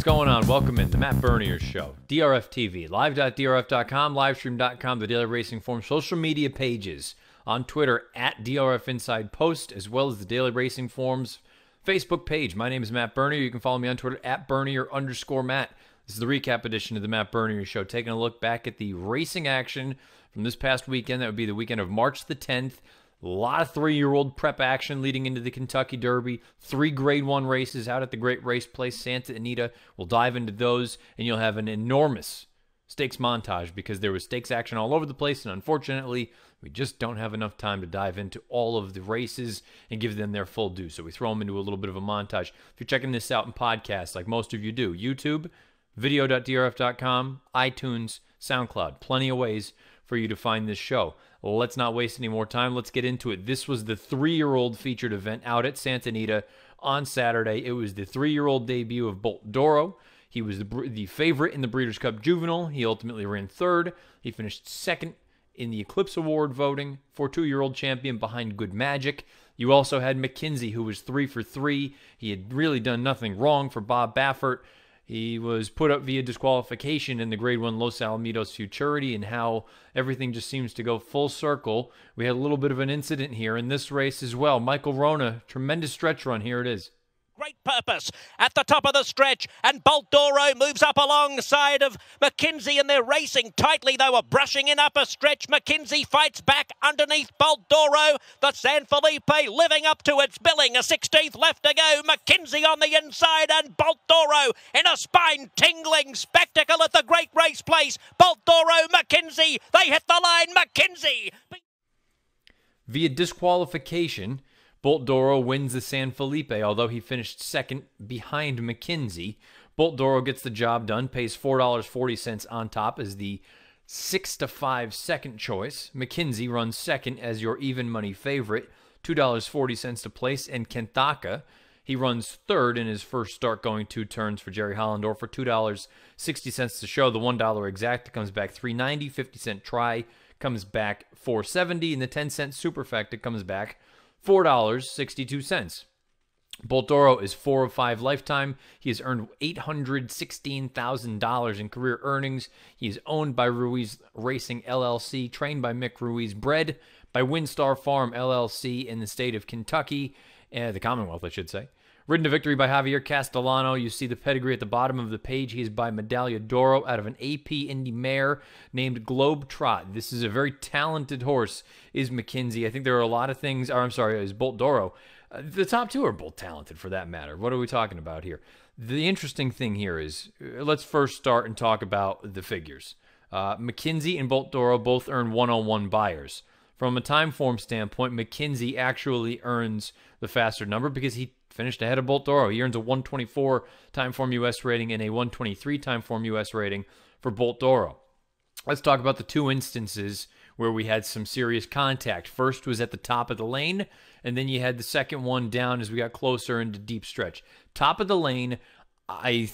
going on? Welcome in the Matt Bernier Show. DRF TV, live.drf.com, livestream.com, the Daily Racing Form, social media pages on Twitter at DRF Inside Post, as well as the Daily Racing Form's Facebook page. My name is Matt Bernier. You can follow me on Twitter at Bernier_Matt. This is the recap edition of the Matt Bernier Show, taking a look back at the racing action from this past weekend. That would be the weekend of March the 10th. A lot of three-year-old prep action leading into the Kentucky Derby. 3 Grade 1 races out at the great race place, Santa Anita. We'll dive into those, and you'll have an enormous stakes montage because there was stakes action all over the place, and unfortunately, we just don't have enough time to dive into all of the races and give them their full due. So we throw them into a little bit of a montage. If you're checking this out in podcasts, like most of you do, YouTube, video.drf.com, iTunes, SoundCloud. Plenty of ways for you to find this show. Well, let's not waste any more time. Let's get into it. This was the 3-year-old featured event out at Santa Anita on Saturday. It was the 3-year-old debut of Bolt D'Oro. He was the favorite in the Breeders' Cup Juvenile. He ultimately ran 3rd. He finished 2nd in the Eclipse Award voting for 2-year-old champion behind Good Magic. You also had McKenzie, who was 3 for 3. He had really done nothing wrong for Bob Baffert. He was put up via disqualification in the Grade 1 Los Alamitos Futurity, and how everything just seems to go full circle. We had a little bit of an incident here in this race as well. Michael Rona, tremendous stretch run. Here it is. Great purpose at the top of the stretch, and Bolt D'Oro moves up alongside of McKenzie, and they're racing tightly. They were brushing in upper stretch. McKenzie fights back underneath Bolt D'Oro. The San Felipe living up to its billing. A 16th left to go. McKenzie on the inside, and Bolt D'Oro in a spine-tingling spectacle at the great race place. Bolt D'Oro, McKenzie, they hit the line. McKenzie Via disqualification, Bolt D'Oro wins the San Felipe, although he finished 2nd behind McKenzie. Bolt D'Oro gets the job done, pays $4.40 on top as the 6-5 second choice. McKenzie runs 2nd as your even money favorite, $2.40 to place. And Kenthaka, he runs 3rd in his first start, going 2 turns for Jerry Hollendorf for $2.60 to show. The $1 exact comes back $3.90, 50-cent try comes back $4.70, and the 10-cent superfecta comes back $4.62. Bolt D'Oro is 4 of 5 lifetime. He has earned $816,000 in career earnings. He is owned by Ruiz Racing LLC, trained by Mick Ruiz, bred by Windstar Farm LLC in the state of Kentucky, the Commonwealth, I should say. Ridden to victory by Javier Castellano. You see the pedigree at the bottom of the page. He is by Medaglia d'Oro out of an AP Indy mare named Globe Trot. This is a very talented horse, is McKenzie. I think there are a lot of things, is Bolt D'Oro. The top 2 are both talented for that matter. What are we talking about here? The interesting thing here is, let's first start and talk about the figures. McKenzie and Bolt D'Oro both earn 101 buyers. From a time form standpoint, McKenzie actually earns the faster number because he finished ahead of Bolt D'Oro. He earns a 124 time form U.S. rating and a 123 time form U.S. rating for Bolt D'Oro. Let's talk about the 2 instances where we had some serious contact. First was at the top of the lane, and then you had the second one down as we got closer into deep stretch. Top of the lane, I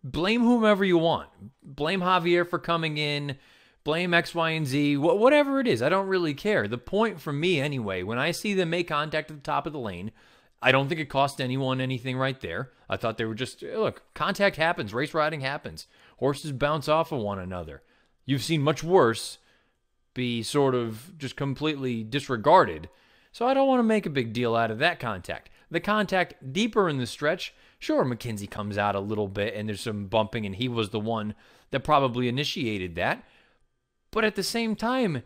blame whomever you want. Blame Javier for coming in. Blame X, Y, and Z. Whatever it is, I don't really care. The point for me anyway, when I see them make contact at the top of the lane, I don't think it cost anyone anything right there. I thought they were just, look, contact happens. Race riding happens. Horses bounce off of one another. You've seen much worse be sort of just completely disregarded. So I don't want to make a big deal out of that contact. The contact deeper in the stretch, sure, McKenzie comes out a little bit and there's some bumping, and he was the one that probably initiated that. But at the same time,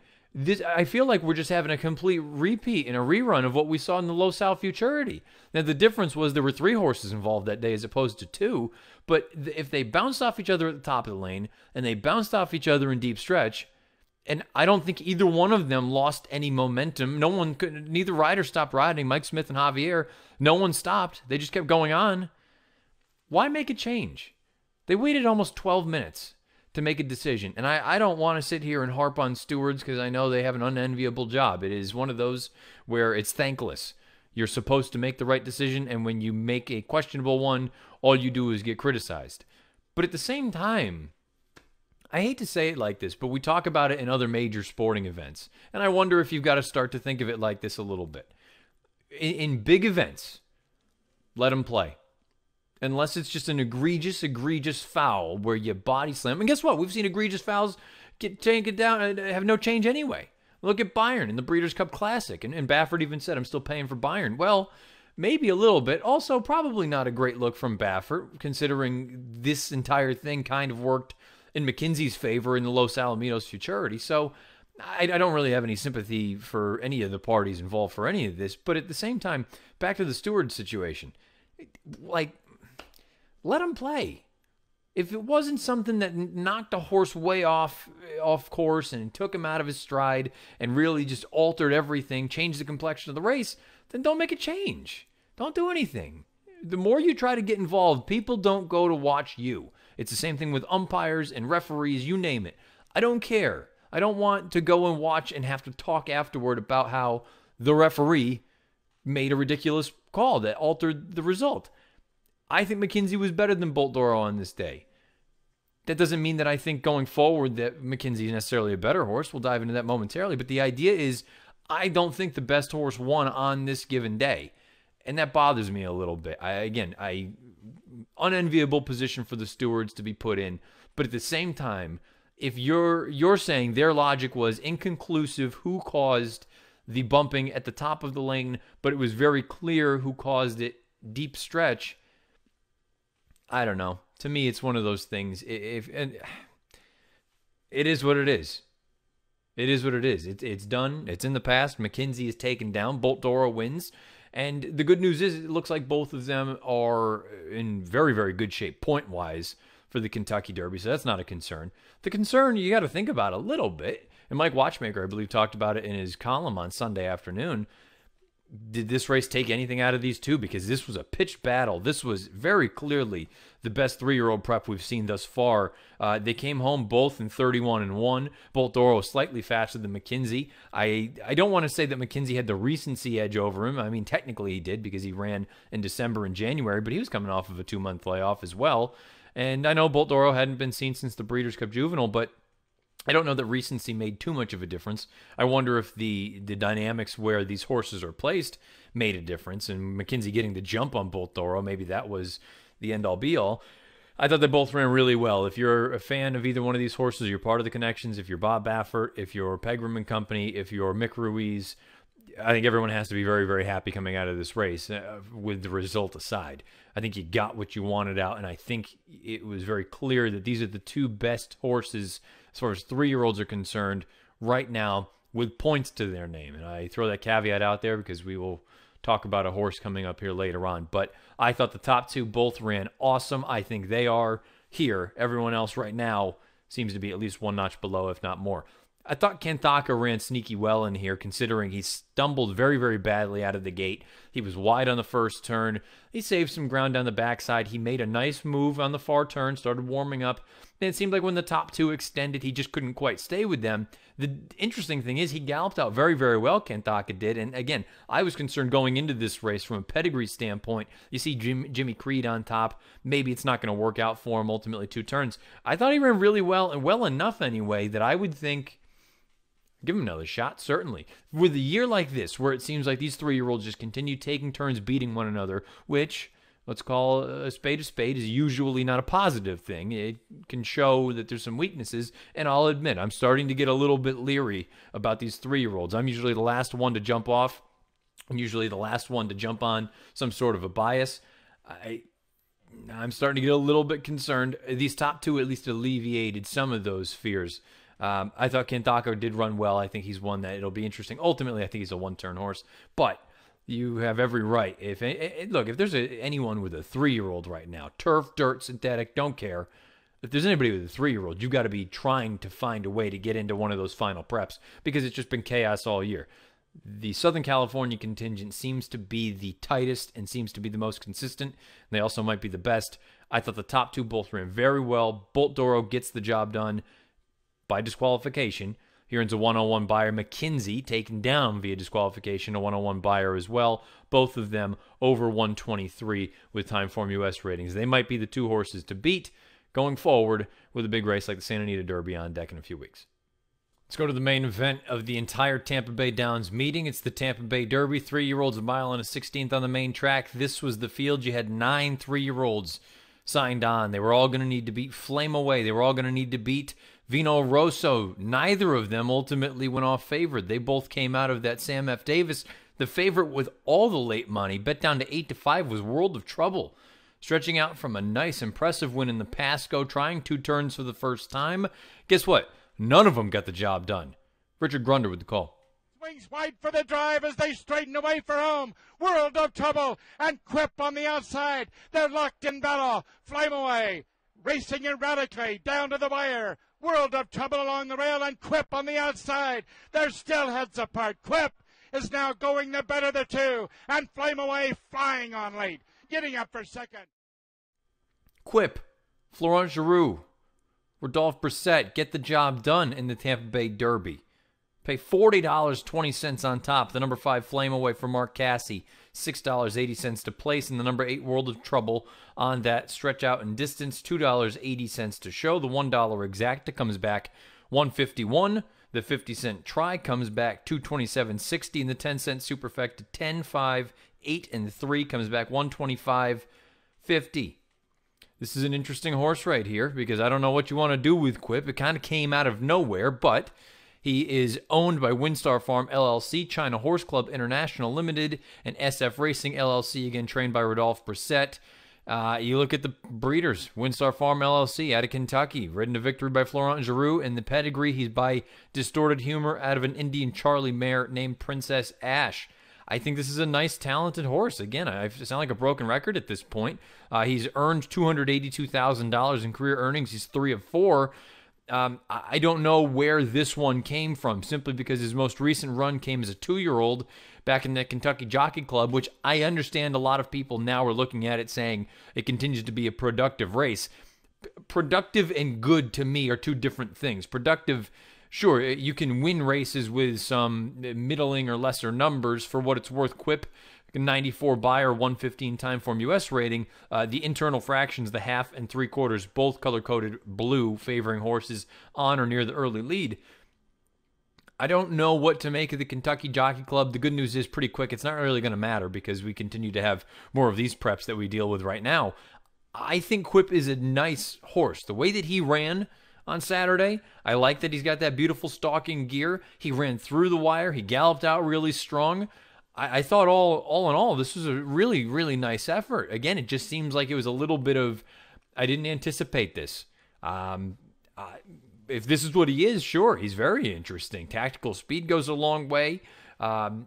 I feel like we're just having a complete repeat and a rerun of what we saw in the Los Al Futurity. Now, the difference was there were 3 horses involved that day as opposed to 2, but if they bounced off each other at the top of the lane and they bounced off each other in deep stretch, and I don't think either one of them lost any momentum. Neither rider stopped riding. Mike Smith and Javier, no one stopped. They just kept going on. Why make a change? They waited almost 12 minutes to make a decision. And I don't want to sit here and harp on stewards because I know they have an unenviable job. It is one of those where it's thankless. You're supposed to make the right decision, and when you make a questionable one, all you do is get criticized. But at the same time, I hate to say it like this, but we talk about it in other major sporting events. And I wonder if you've got to start to think of it like this a little bit. In big events, let them play. unless it's just an egregious foul where you body slam. And guess what? We've seen egregious fouls get taken down and have no change anyway. Look at Byron in the Breeders' Cup Classic. And Baffert even said, I'm still paying for Byron. Well, maybe a little bit. Also, probably not a great look from Baffert, considering this entire thing kind of worked in McKenzie's favor in the Los Alamitos Futurity. So I don't really have any sympathy for any of the parties involved for any of this. But at the same time, back to the steward situation. Like, let him play. If it wasn't something that knocked a horse way off course and took him out of his stride and really just altered everything, changed the complexion of the race, then don't make a change. Don't do anything. The more you try to get involved, people don't go to watch you. It's the same thing with umpires and referees, you name it. I don't care. I don't want to go and watch and have to talk afterward about how the referee made a ridiculous call that altered the result. I think McKenzie was better than Bolt Doro on this day. That doesn't mean that I think going forward that McKenzie is necessarily a better horse. We'll dive into that momentarily. But the idea is I don't think the best horse won on this given day. And that bothers me a little bit. Unenviable position for the stewards to be put in. But at the same time, if you're saying their logic was inconclusive who caused the bumping at the top of the lane, but it was very clear who caused it deep stretch, I don't know. To me, it's one of those things. It is what it is. It is what it is. It's done. It's in the past. McKenzie is taken down. Bolt Doro wins. And the good news is it looks like both of them are in very, very good shape point-wise for the Kentucky Derby. So that's not a concern. The concern you got to think about a little bit, and Mike Watchmaker, I believe, talked about it in his column on Sunday afternoon. Did this race take anything out of these two? Because this was a pitched battle. This was very clearly the best 3-year-old prep we've seen thus far. They came home both in 31-1. Bolt Doro slightly faster than McKenzie. I don't want to say that McKenzie had the recency edge over him. I mean, technically he did because he ran in December and January, but he was coming off of a 2-month layoff as well. And I know Bolt Doro hadn't been seen since the Breeders' Cup Juvenile, but I don't know that recency made too much of a difference. I wonder if the dynamics where these horses are placed made a difference. And McKenzie getting the jump on Bolt Doro, maybe that was the end-all, be-all. I thought they both ran really well. If you're a fan of either one of these horses, you're part of the connections. If you're Bob Baffert, if you're Pegram and Company, if you're Mick Ruiz, I think everyone has to be very, very happy coming out of this race with the result aside. I think you got what you wanted out, and I think it was very clear that these are the two best horses as far as 3-year-olds are concerned right now with points to their name. And I throw that caveat out there because we will talk about a horse coming up here later on. But I thought the top two both ran awesome. I think they are here. Everyone else right now seems to be at least one notch below, if not more. I thought Kanthaka ran sneaky well in here, considering he stumbled very, very badly out of the gate. He was wide on the first turn. He saved some ground down the backside. He made a nice move on the far turn, started warming up. And it seemed like when the top two extended, he just couldn't quite stay with them. The interesting thing is he galloped out very, very well, Kanthaka did. And again, I was concerned going into this race from a pedigree standpoint. You see Jimmy Creed on top. Maybe it's not going to work out for him ultimately 2 turns. I thought he ran really well, and well enough anyway, that I would think give him another shot, certainly. With a year like this, where it seems like these 3-year-olds just continue taking turns beating one another, which, let's call a spade, is usually not a positive thing. It can show that there's some weaknesses, and I'll admit, I'm starting to get a little bit leery about these 3-year-olds. I'm usually the last one to jump off. I'm usually the last one to jump on some sort of a bias. I'm starting to get a little bit concerned. These top two at least alleviated some of those fears. I thought Kanthaka did run well. I think he's one that it'll be interesting. Ultimately, I think he's a 1-turn horse, but you have every right. If there's anyone with a 3-year-old right now, turf, dirt, synthetic, don't care. If there's anybody with a 3-year-old, you've got to be trying to find a way to get into one of those final preps because it's just been chaos all year. The Southern California contingent seems to be the tightest and seems to be the most consistent. They also might be the best. I thought the top two both ran very well. Bolt Doro gets the job done by disqualification. He earns a 101 buyer. McKenzie taken down via disqualification, a 101 buyer as well. Both of them over 123 with Timeform US ratings. They might be the two horses to beat going forward with a big race like the Santa Anita Derby on deck in a few weeks. Let's go to the main event of the entire Tampa Bay Downs meeting. It's the Tampa Bay Derby. 3-year-olds a mile and a 16th on the main track. This was the field. You had 9 3-year-olds signed on. They were all going to need to beat Flame Away. They were all going to need to beat Vino Rosso. Neither of them ultimately went off favored. They both came out of that Sam F. Davis. The favorite with all the late money, bet down to 8-5, was World of Trouble. Stretching out from a nice, impressive win in the Pasco, trying 2 turns for the first time. Guess what? None of them got the job done. Richard Grunder with the call. Swings wide for the drive as they straighten away for home. World of Trouble and Quip on the outside. They're locked in battle. Flame Away racing erratically down to the wire. World of Trouble along the rail and Quip on the outside. They're still heads apart. Quip is now going the better of the two, and Flame Away flying on late, getting up for second. Quip, Florent Geroux, Rodolphe Brissett get the job done in the Tampa Bay Derby. Pay $40.20 on top. The number 5 Flame Away for Mark Casse, $6.80 to place, and the number 8 World of Trouble on that stretch out in distance, $2.80 to show. The $1 exacta comes back $1.51. The 50-cent try comes back $227.60, and the 10-cent superfecta 10, 5, 8, and 3 comes back $125.50. This is an interesting horse right here because I don't know what you want to do with Quip. It kind of came out of nowhere, but he is owned by Windstar Farm LLC, China Horse Club International Limited, and SF Racing LLC, again trained by Rodolphe Brissett. You look at the breeders, Windstar Farm LLC out of Kentucky, ridden to victory by Florent Geroux. In the pedigree, he's by Distorted Humor out of an Indian Charlie mare named Princess Ash. I think this is a nice, talented horse. Again, I sound like a broken record at this point. He's earned $282,000 in career earnings. He's 3 of 4. I don't know where this one came from, simply because his most recent run came as a 2-year-old back in the Kentucky Jockey Club, which I understand a lot of people now are looking at it saying it continues to be a productive race. Productive and good to me are 2 different things. Productive, sure, you can win races with some middling or lesser numbers. For what it's worth, Quip, 94 Beyer, 115 time form US rating. The internal fractions, the half and 3/4, both color-coded blue, favoring horses on or near the early lead. I don't know what to make of the Kentucky Jockey Club. The good news is pretty quick. It's not really going to matter because we continue to have more of these preps that we deal with right now. I think Quip is a nice horse. The way that he ran on Saturday, I like that he's got that beautiful stalking gear. He ran through the wire. He galloped out really strong. I thought all in all, this was a really, really nice effort. Again, it just seems like it was a little bit of, I didn't anticipate this. If this is what he is, sure, he's very interesting. Tactical speed goes a long way.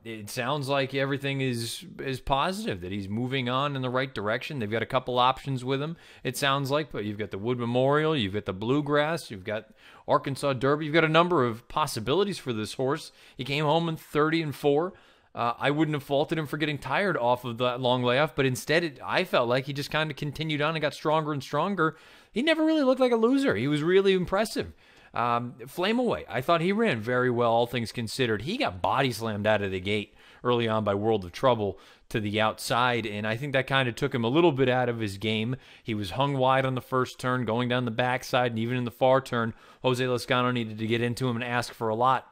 It sounds like everything is positive, that he's moving on in the right direction. They've got a couple options with him, it sounds like, but you've got the Wood Memorial, you've got the Bluegrass, you've got Arkansas Derby. You've got a number of possibilities for this horse. He came home in 30 and 4. I wouldn't have faulted him for getting tired off of that long layoff, but instead I felt like he just kind of continued on and got stronger and stronger. He never really looked like a loser. He was really impressive. Flame Away, I thought he ran very well, all things considered. He got body slammed out of the gate early on by World of Trouble to the outside, and I think that kind of took him a little bit out of his game. He was hung wide on the first turn, going down the backside, and even in the far turn, Jose Lezcano needed to get into him and ask for a lot.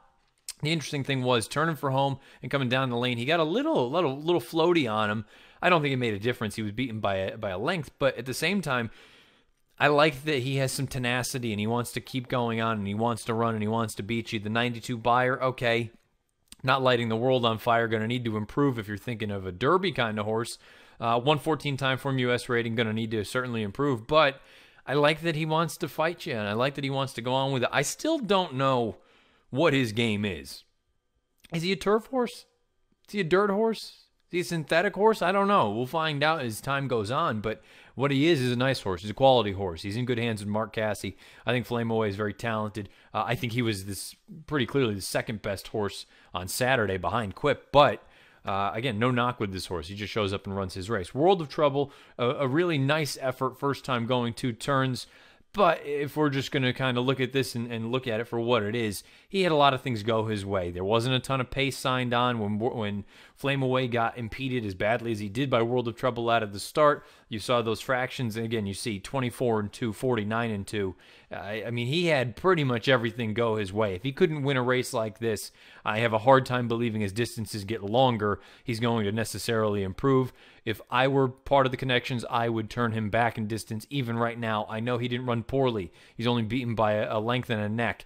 The interesting thing was turning for home and coming down the lane, he got a little floaty on him. I don't think it made a difference. He was beaten by a length, but at the same time, I like that he has some tenacity and he wants to keep going on and he wants to run and he wants to beat you. The 92 Beyer, okay, not lighting the world on fire, going to need to improve if you're thinking of a Derby kind of horse. 114 time form US rating, going to need to certainly improve, but I like that he wants to fight you and I like that he wants to go on with it. I still don't know what his game is. Is he a turf horse? Is he a dirt horse? Is he a synthetic horse? I don't know. We'll find out as time goes on, but what he is a nice horse. He's a quality horse. He's in good hands with Mark Casse. I think Flame Away is very talented. I think he was pretty clearly the second best horse on Saturday behind Quip, but again, no knock with this horse. He just shows up and runs his race. World of Trouble, a really nice effort, first time going 2 turns. But if we're just going to kind of look at this and look at it for what it is, he had a lot of things go his way. There wasn't a ton of pace signed on when Flame Away got impeded as badly as he did by World of Trouble out of the start. You saw those fractions, and again, you see 24-2, 49-2. I mean, he had pretty much everything go his way. If he couldn't win a race like this, I have a hard time believing as distances get longer, he's going to necessarily improve. If I were part of the connections, I would turn him back in distance. Even right now, I know he didn't run poorly. He's only beaten by a length and a neck.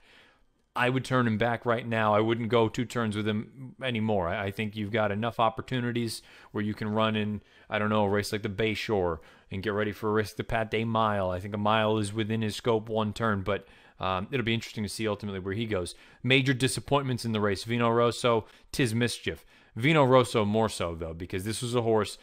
I would turn him back right now. I wouldn't go 2 turns with him anymore. I think you've got enough opportunities where you can run in, I don't know, a race like the Bayshore and get ready for a race like the Pat Day Mile. I think a mile is within his scope 1 turn, but it'll be interesting to see ultimately where he goes. Major disappointments in the race. Vino Rosso, 'tis mischief. Vino Rosso more so, though, because this was a horse.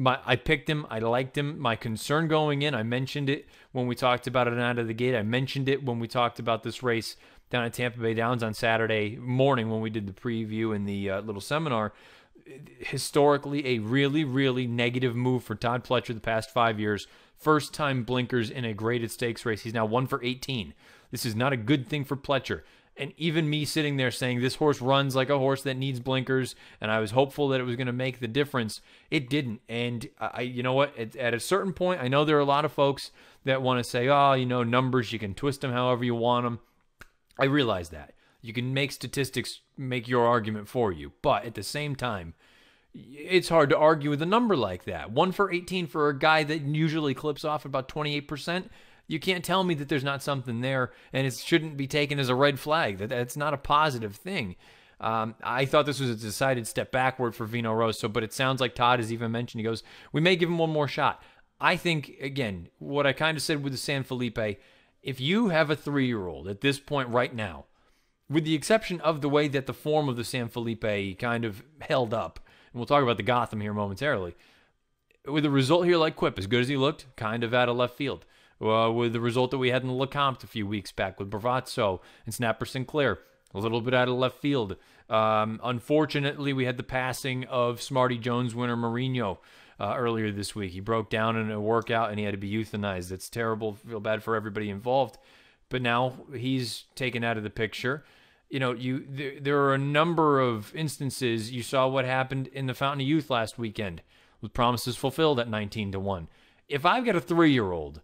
I picked him. I liked him. My concern going in, I mentioned it when we talked about it out of the gate. I mentioned it when we talked about this race down at Tampa Bay Downs on Saturday morning when we did the preview and the little seminar. Historically, a really, really negative move for Todd Pletcher the past 5 years. First time blinkers in a graded stakes race. He's now 1 for 18. This is not a good thing for Pletcher. And even me sitting there saying this horse runs like a horse that needs blinkers, and I was hopeful that it was going to make the difference, it didn't. And you know what? At a certain point, I know there are a lot of folks that want to say, oh, you know, numbers, you can twist them however you want them. I realize that. You can make statistics make your argument for you. But at the same time, it's hard to argue with a number like that. 1 for 18 for a guy that usually clips off about 28%. You can't tell me that there's not something there, and it shouldn't be taken as a red flag. That's not a positive thing. I thought this was a decided step backward for Vino Rosso, but it sounds like Todd has even mentioned, he goes, we may give him one more shot. I think, again, what I kind of said with the San Felipe, if you have a 3-year-old at this point right now, with the exception of the way that the form of the San Felipe kind of held up, and we'll talk about the Gotham here momentarily, with a result here like Quip, as good as he looked, kind of out of left field. With the result that we had in the Lecomte a few weeks back with Bravazzo and Snapper Sinclair, a little bit out of left field. Unfortunately, we had the passing of Smarty Jones winner Mourinho earlier this week. He broke down in a workout and he had to be euthanized. That's terrible. Feel bad for everybody involved. But now he's taken out of the picture. You know, there are a number of instances. You saw what happened in the Fountain of Youth last weekend with promises fulfilled at 19-1. If I've got a 3-year-old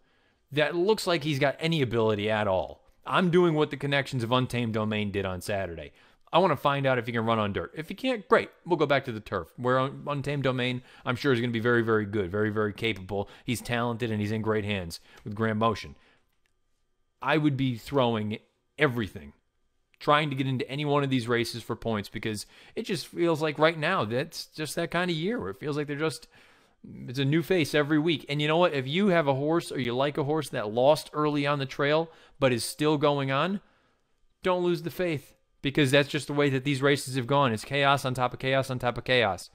that looks like he's got any ability at all, I'm doing what the connections of Untamed Domain did on Saturday. I want to find out if he can run on dirt. If he can't, great. We'll go back to the turf. Where Untamed Domain, I'm sure, is going to be very, very good, very, very capable. He's talented, and he's in great hands with Graham Motion. I would be throwing everything, trying to get into any one of these races for points, because it just feels like right now that's just that kind of year where it feels like it's a new face every week. And you know what? If you have a horse or you like a horse that lost early on the trail but is still going on, don't lose the faith, because that's just the way that these races have gone. It's chaos on top of chaos on top of chaos.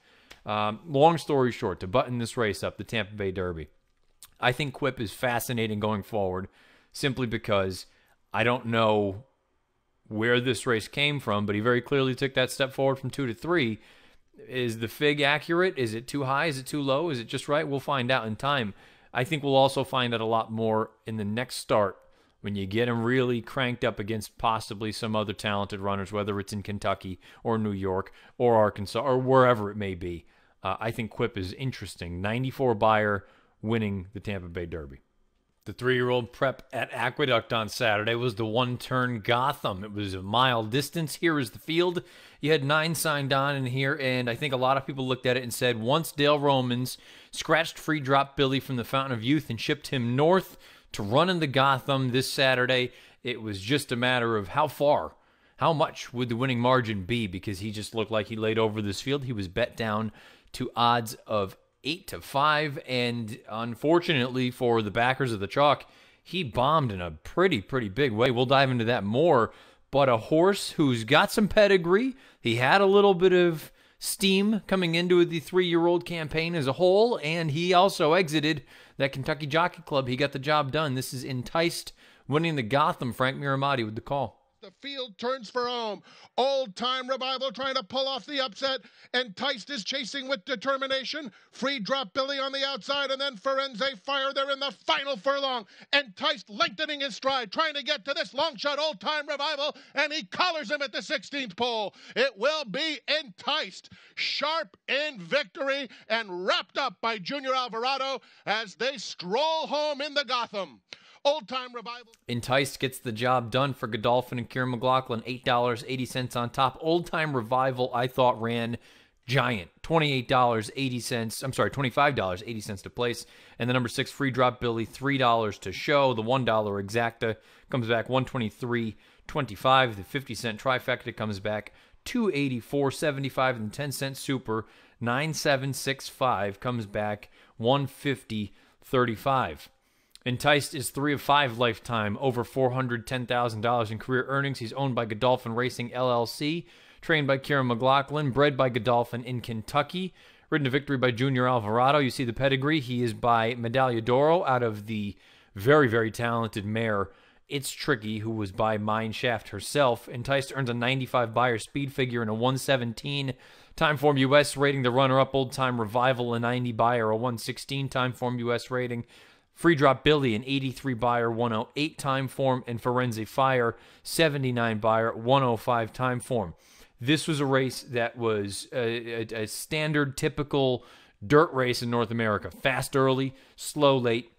Long story short, to button this race up, the Tampa Bay Derby, I think Quip is fascinating going forward simply because I don't know where this race came from, but he very clearly took that step forward from 2 to 3. Is the fig accurate? Is it too high? Is it too low? Is it just right? We'll find out in time. I think we'll also find out a lot more in the next start when you get him really cranked up against possibly some other talented runners, whether it's in Kentucky or New York or Arkansas or wherever it may be. I think Quip is interesting. 94 buyer winning the Tampa Bay Derby. The 3-year-old prep at Aqueduct on Saturday was the 1-turn Gotham. It was a mile distance. Here is the field. You had 9 signed on in here, and I think a lot of people looked at it and said, once Dale Romans scratched free drop Billy from the Fountain of Youth and shipped him north to run in the Gotham this Saturday, it was just a matter of how far, how much would the winning margin be, because he just looked like he laid over this field. He was bet down to odds of 8-5, and unfortunately for the backers of the chalk, he bombed in a pretty big way. We'll dive into that more, but a horse who's got some pedigree. He had a little bit of steam coming into the 3-year-old campaign as a whole, and he also exited that Kentucky Jockey Club. He got the job done. This is Enticed winning the Gotham. Frank Miramati with the call. The field turns for home. Old Time Revival trying to pull off the upset. Enticed is chasing with determination. Free Drop Billy on the outside, and then Firenze Fire. They're in the final furlong. Enticed lengthening his stride, trying to get to this long shot Old Time Revival, and he collars him at the 16th pole. It will be Enticed, sharp in victory and wrapped up by Junior Alvarado as they stroll home in the Gotham. Old Time Revival. Enticed gets the job done for Godolphin and Kieran McLaughlin. $8.80 on top. Old Time Revival, I thought, ran giant. $28.80. I'm sorry, $25.80 to place. And the number 6 Free Drop Billy, $3 to show. The $1 Exacta comes back $123.25. The 50-cent trifecta comes back $284.75. And the 10-cent super 9765 comes back $150.35. Enticed is 3 of 5 lifetime, over $410,000 in career earnings. He's owned by Godolphin Racing LLC, trained by Kieran McLaughlin, bred by Godolphin in Kentucky, ridden to victory by Junior Alvarado. You see the pedigree. He is by Medaglia d'Oro out of the very, very talented mare It's Tricky, who was by Mineshaft herself. Enticed earns a 95 Beyer speed figure and a 117 Timeform US rating. The runner-up, Old Time Revival, a 90 Beyer, a 116 Timeform US rating. Free Drop Billy, an 83 Beyer, 108 Timeform, and Firenze Fire, 79 Beyer, 105 Timeform. This was a race that was a standard, typical dirt race in North America. Fast early, slow late.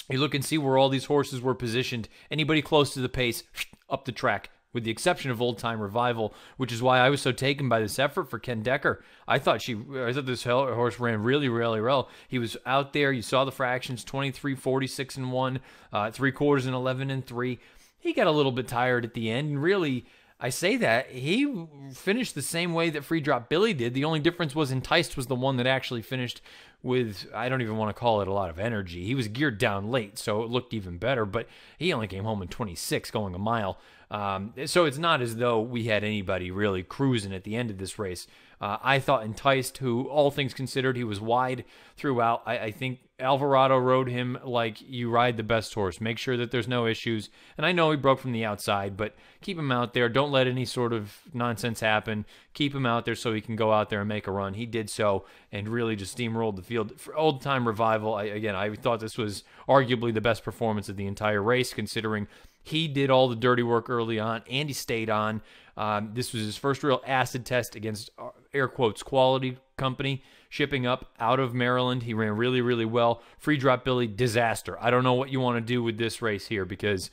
You look and see where all these horses were positioned. Anybody close to the pace, up the track, with the exception of Old Time Revival, which is why I was so taken by this effort for Ken Decker. I thought this horse ran really, really well. He was out there. You saw the fractions, 23, 46, and 1, 3/4 and 11 and 3. He got a little bit tired at the end, and really, I say that, he finished the same way that Free Drop Billy did. The only difference was Enticed was the one that actually finished with, I don't even want to call it a lot of energy. He was geared down late, so it looked even better, but he only came home in 26 going a mile. So it's not as though we had anybody really cruising at the end of this race. I thought Enticed, who, all things considered, he was wide throughout. I think Alvarado rode him like you ride the best horse. Make sure that there's no issues. And I know he broke from the outside, but keep him out there. Don't let any sort of nonsense happen. Keep him out there so he can go out there and make a run. He did so and really just steamrolled the field. For Old Time Revival, I thought this was arguably the best performance of the entire race, considering he did all the dirty work early on, and he stayed on. This was his first real acid test against, air quotes, quality company, shipping up out of Maryland. He ran really, really well. Free Drop Billy, disaster. I don't know what you want to do with this race here, because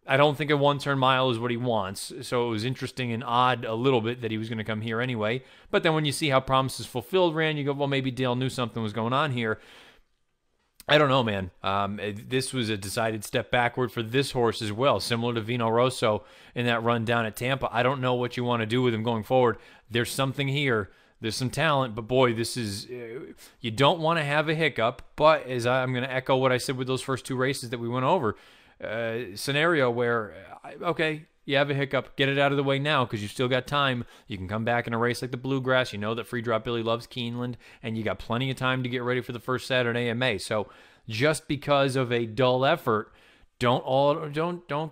I don't think a one-turn mile is what he wants. So it was interesting and odd a little bit that he was going to come here anyway. But then when you see how Promises Fulfilled ran, you go, well, maybe Dale knew something was going on here. I don't know, man. This was a decided step backward for this horse as well, similar to Vino Rosso in that run down at Tampa. I don't know what you want to do with him going forward. There's something here. There's some talent, but boy, this is, you don't want to have a hiccup. But as I'm going to echo what I said with those first two races that we went over, scenario where, okay, you have a hiccup, get it out of the way now because you've still got time. You can come back in a race like the Bluegrass. You know that Free Drop Billy loves Keeneland, and you got plenty of time to get ready for the first Saturday in May. So just because of a dull effort, don't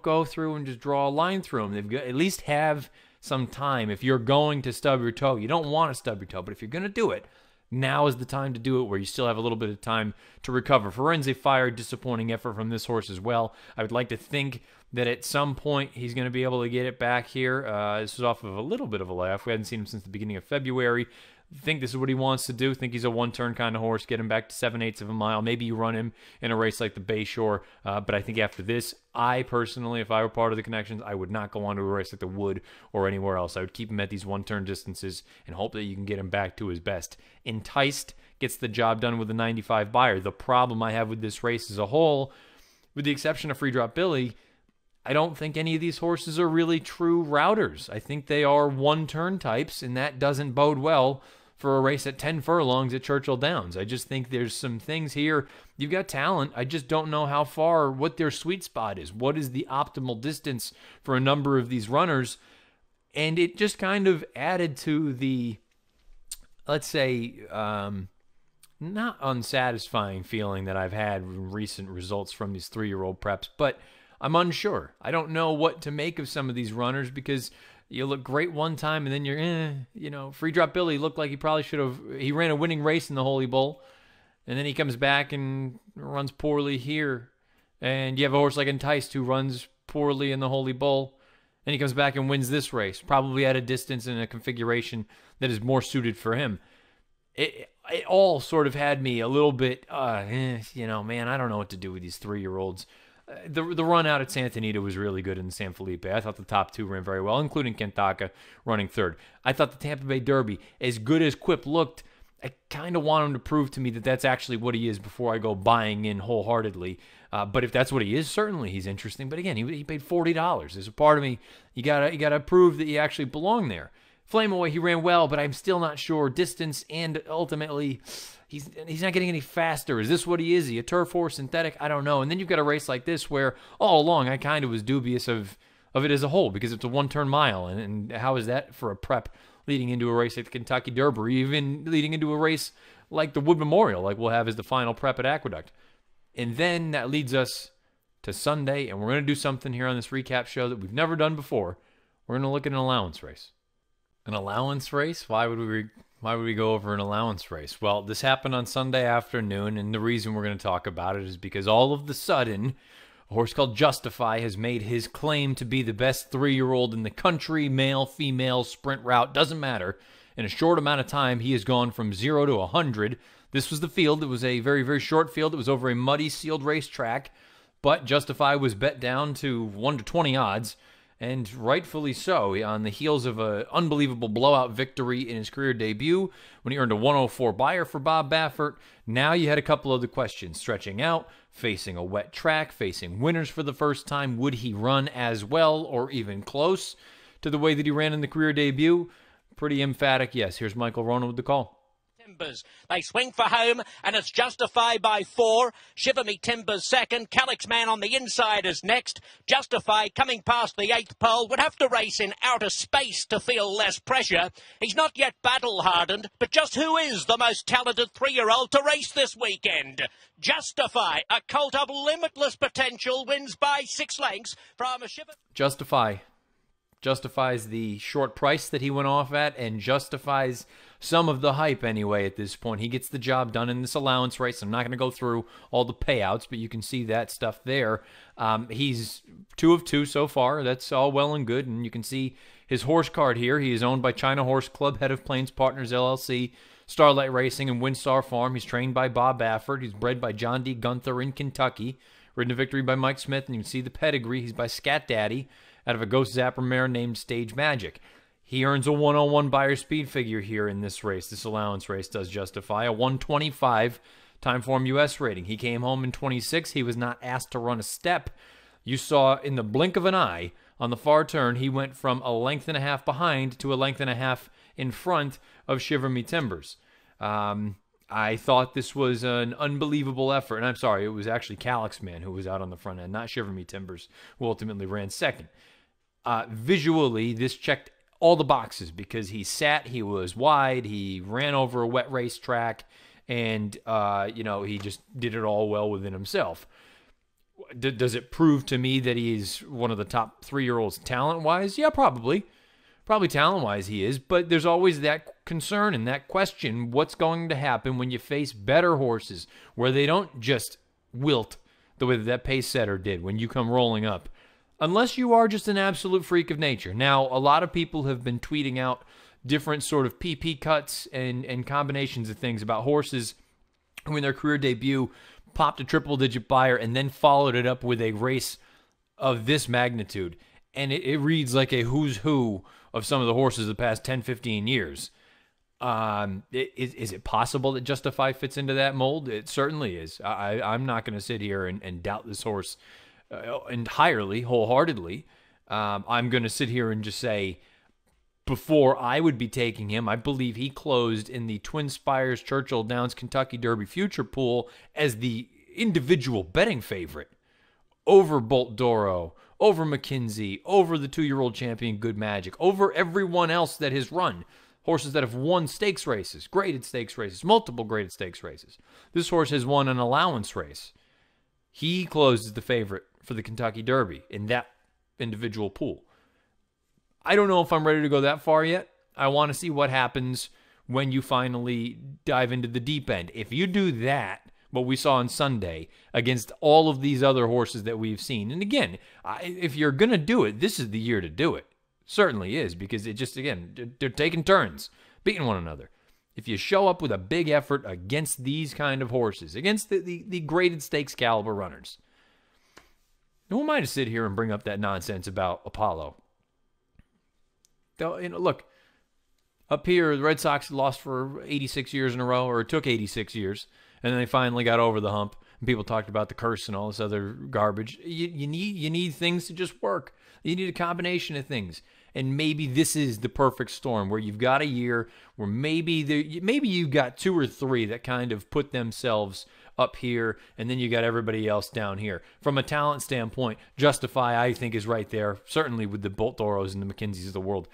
go through and just draw a line through them. They've got, at least have some time. If you're going to stub your toe, you don't want to stub your toe, but if you're going to do it, now is the time to do it, where you still have a little bit of time to recover. Firenze Fire, disappointing effort from this horse as well. I would like to think that at some point he's going to be able to get it back here. This was off of a little bit of a laugh. We hadn't seen him since the beginning of February. Think this is what he wants to do. Think he's a one-turn kind of horse. Get him back to 7/8 of a mile. Maybe you run him in a race like the Bayshore. But I think after this, I personally, if I were part of the Connections, I would not go on to a race like the Wood or anywhere else. I would keep him at these one-turn distances and hope that you can get him back to his best. Enticed gets the job done with a 95 Beyer. The problem I have with this race as a whole, with the exception of Free Drop Billy, I don't think any of these horses are really true routers. I think they are one-turn types, and that doesn't bode well for a race at 10 furlongs at Churchill Downs. I just think there's some things here. You've got talent. I just don't know how far, what their sweet spot is. What is the optimal distance for a number of these runners? And it just kind of added to the, let's say, not unsatisfying feeling that I've had in recent results from these 3-year-old preps, but I'm unsure. I don't know what to make of some of these runners because you look great one time and then you're, Free Drop Billy looked like he probably should have. He ran a winning race in the Holy Bull, and then he comes back and runs poorly here. And you have a horse like Enticed who runs poorly in the Holy Bull, and he comes back and wins this race, probably at a distance and a configuration that is more suited for him. It all sort of had me a little bit, man, I don't know what to do with these 3-year-olds. The run out at Santa Anita was really good in San Felipe. I thought the top 2 ran very well, including Kentaka running 3rd. I thought the Tampa Bay Derby, as good as Quip looked, I kind of want him to prove to me that that's actually what he is before I go buying in wholeheartedly. But if that's what he is, certainly he's interesting. But again, he paid $40. There's a part of me, you gotta prove that you actually belong there. Flame Away, he ran well, but I'm still not sure. Distance and ultimately, he's not getting any faster. Is this what he is? Is he a turf horse, synthetic? I don't know. And then you've got a race like this where all along I kind of was dubious of it as a whole because it's a one-turn mile. And how is that for a prep leading into a race like the Kentucky Derby, or even leading into a race like the Wood Memorial, like we'll have as the final prep at Aqueduct? And then that leads us to Sunday, and we're going to do something here on this recap show that we've never done before. We're going to look at an allowance race. An allowance race? Why would we go over an allowance race? Well, this happened on Sunday afternoon, and the reason we're going to talk about it is because all of the sudden, a horse called Justify has made his claim to be the best 3-year-old in the country, male, female, sprint route, doesn't matter. In a short amount of time, he has gone from 0 to 100. This was the field. It was a very, very short field. It was over a muddy, sealed racetrack, but Justify was bet down to 1 to 20 odds. And rightfully so, on the heels of an unbelievable blowout victory in his career debut when he earned a 104 buyer for Bob Baffert. Now you had a couple of the questions. Stretching out, facing a wet track, facing winners for the first time. Would he run as well or even close to the way that he ran in the career debut? Pretty emphatic yes. Here's Michael Rona with the call. Timbers. They swing for home, and it's Justify by 4. Shiver Me Timbers second. Calyx Man on the inside is next. Justify coming past the 8th pole would have to race in outer space to feel less pressure. He's not yet battle-hardened, but just who is the most talented 3-year-old to race this weekend? Justify, a colt of limitless potential, wins by 6 lengths from a Shiver... Justifies the short price that he went off at and justifies some of the hype anyway at this point. He gets the job done in this allowance race. I'm not going to go through all the payouts, but you can see that stuff there. He's 2 of 2 so far. That's all well and good, and you can see his horse card here. He is owned by China Horse Club, Head of Plains Partners, LLC, Starlight Racing, and Windstar Farm. He's trained by Bob Baffert. He's bred by John D. Gunther in Kentucky. Ridden to victory by Mike Smith, and you can see the pedigree. He's by Scat Daddy out of a Ghost Zapper mare named Stage Magic. He earns a 101 buyer speed figure here in this race. This allowance race does Justify a 125 Timeform US rating. He came home in 26. He was not asked to run a step. You saw in the blink of an eye on the far turn, he went from a length and a half behind to a length and a half in front of Shiver Me Timbers. I thought this was an unbelievable effort. And I'm sorry, it was actually Calyx Man who was out on the front end, not Shiver Me Timbers, who ultimately ran second. Visually, this checked all the boxes because he sat, he was wide, he ran over a wet racetrack, and, he just did it all well within himself. Does it prove to me that he's one of the top 3-year-olds talent-wise? Yeah, probably. Probably talent-wise he is, but there's always that concern and that question, what's going to happen when you face better horses where they don't just wilt the way that pace setter did when you come rolling up, unless you are just an absolute freak of nature. Now, a lot of people have been tweeting out different sort of PP cuts and combinations of things about horses who in their career debut popped a triple-digit buyer and then followed it up with a race of this magnitude. And it reads like a who's who of some of the horses of the past 10, 15 years. Is it possible that Justify fits into that mold? It certainly is. I'm not going to sit here and doubt this horse entirely, wholeheartedly. I'm going to sit here and just say, before I would be taking him, I believe he closed in the Twin Spires Churchill Downs Kentucky Derby Future Pool as the individual betting favorite over Bolt Doro, over McKinsey, over the 2-year-old champion Good Magic, over everyone else that has run. Horses that have won stakes races, graded stakes races, multiple graded stakes races. This horse has won an allowance race. He closed as the favorite for the Kentucky Derby in that individual pool. I don't know if I'm ready to go that far yet. I want to see what happens when you finally dive into the deep end. If you do that, what we saw on Sunday against all of these other horses that we've seen, and again, if you're going to do it, this is the year to do it. Certainly is, because it just, again, they're taking turns, beating one another. If you show up with a big effort against these kind of horses, against the graded stakes caliber runners, who am I to sit here and bring up that nonsense about Apollo? Look, up here, the Red Sox lost for 86 years in a row, or it took 86 years, and then they finally got over the hump, and people talked about the curse and all this other garbage. You need things to just work. You need a combination of things. And maybe this is the perfect storm where you've got a year where maybe you've got 2 or 3 that kind of put themselves up here, and then you got everybody else down here. From a talent standpoint, Justify, I think, is right there, certainly with the Bolt Doros and the McKinseys of the world.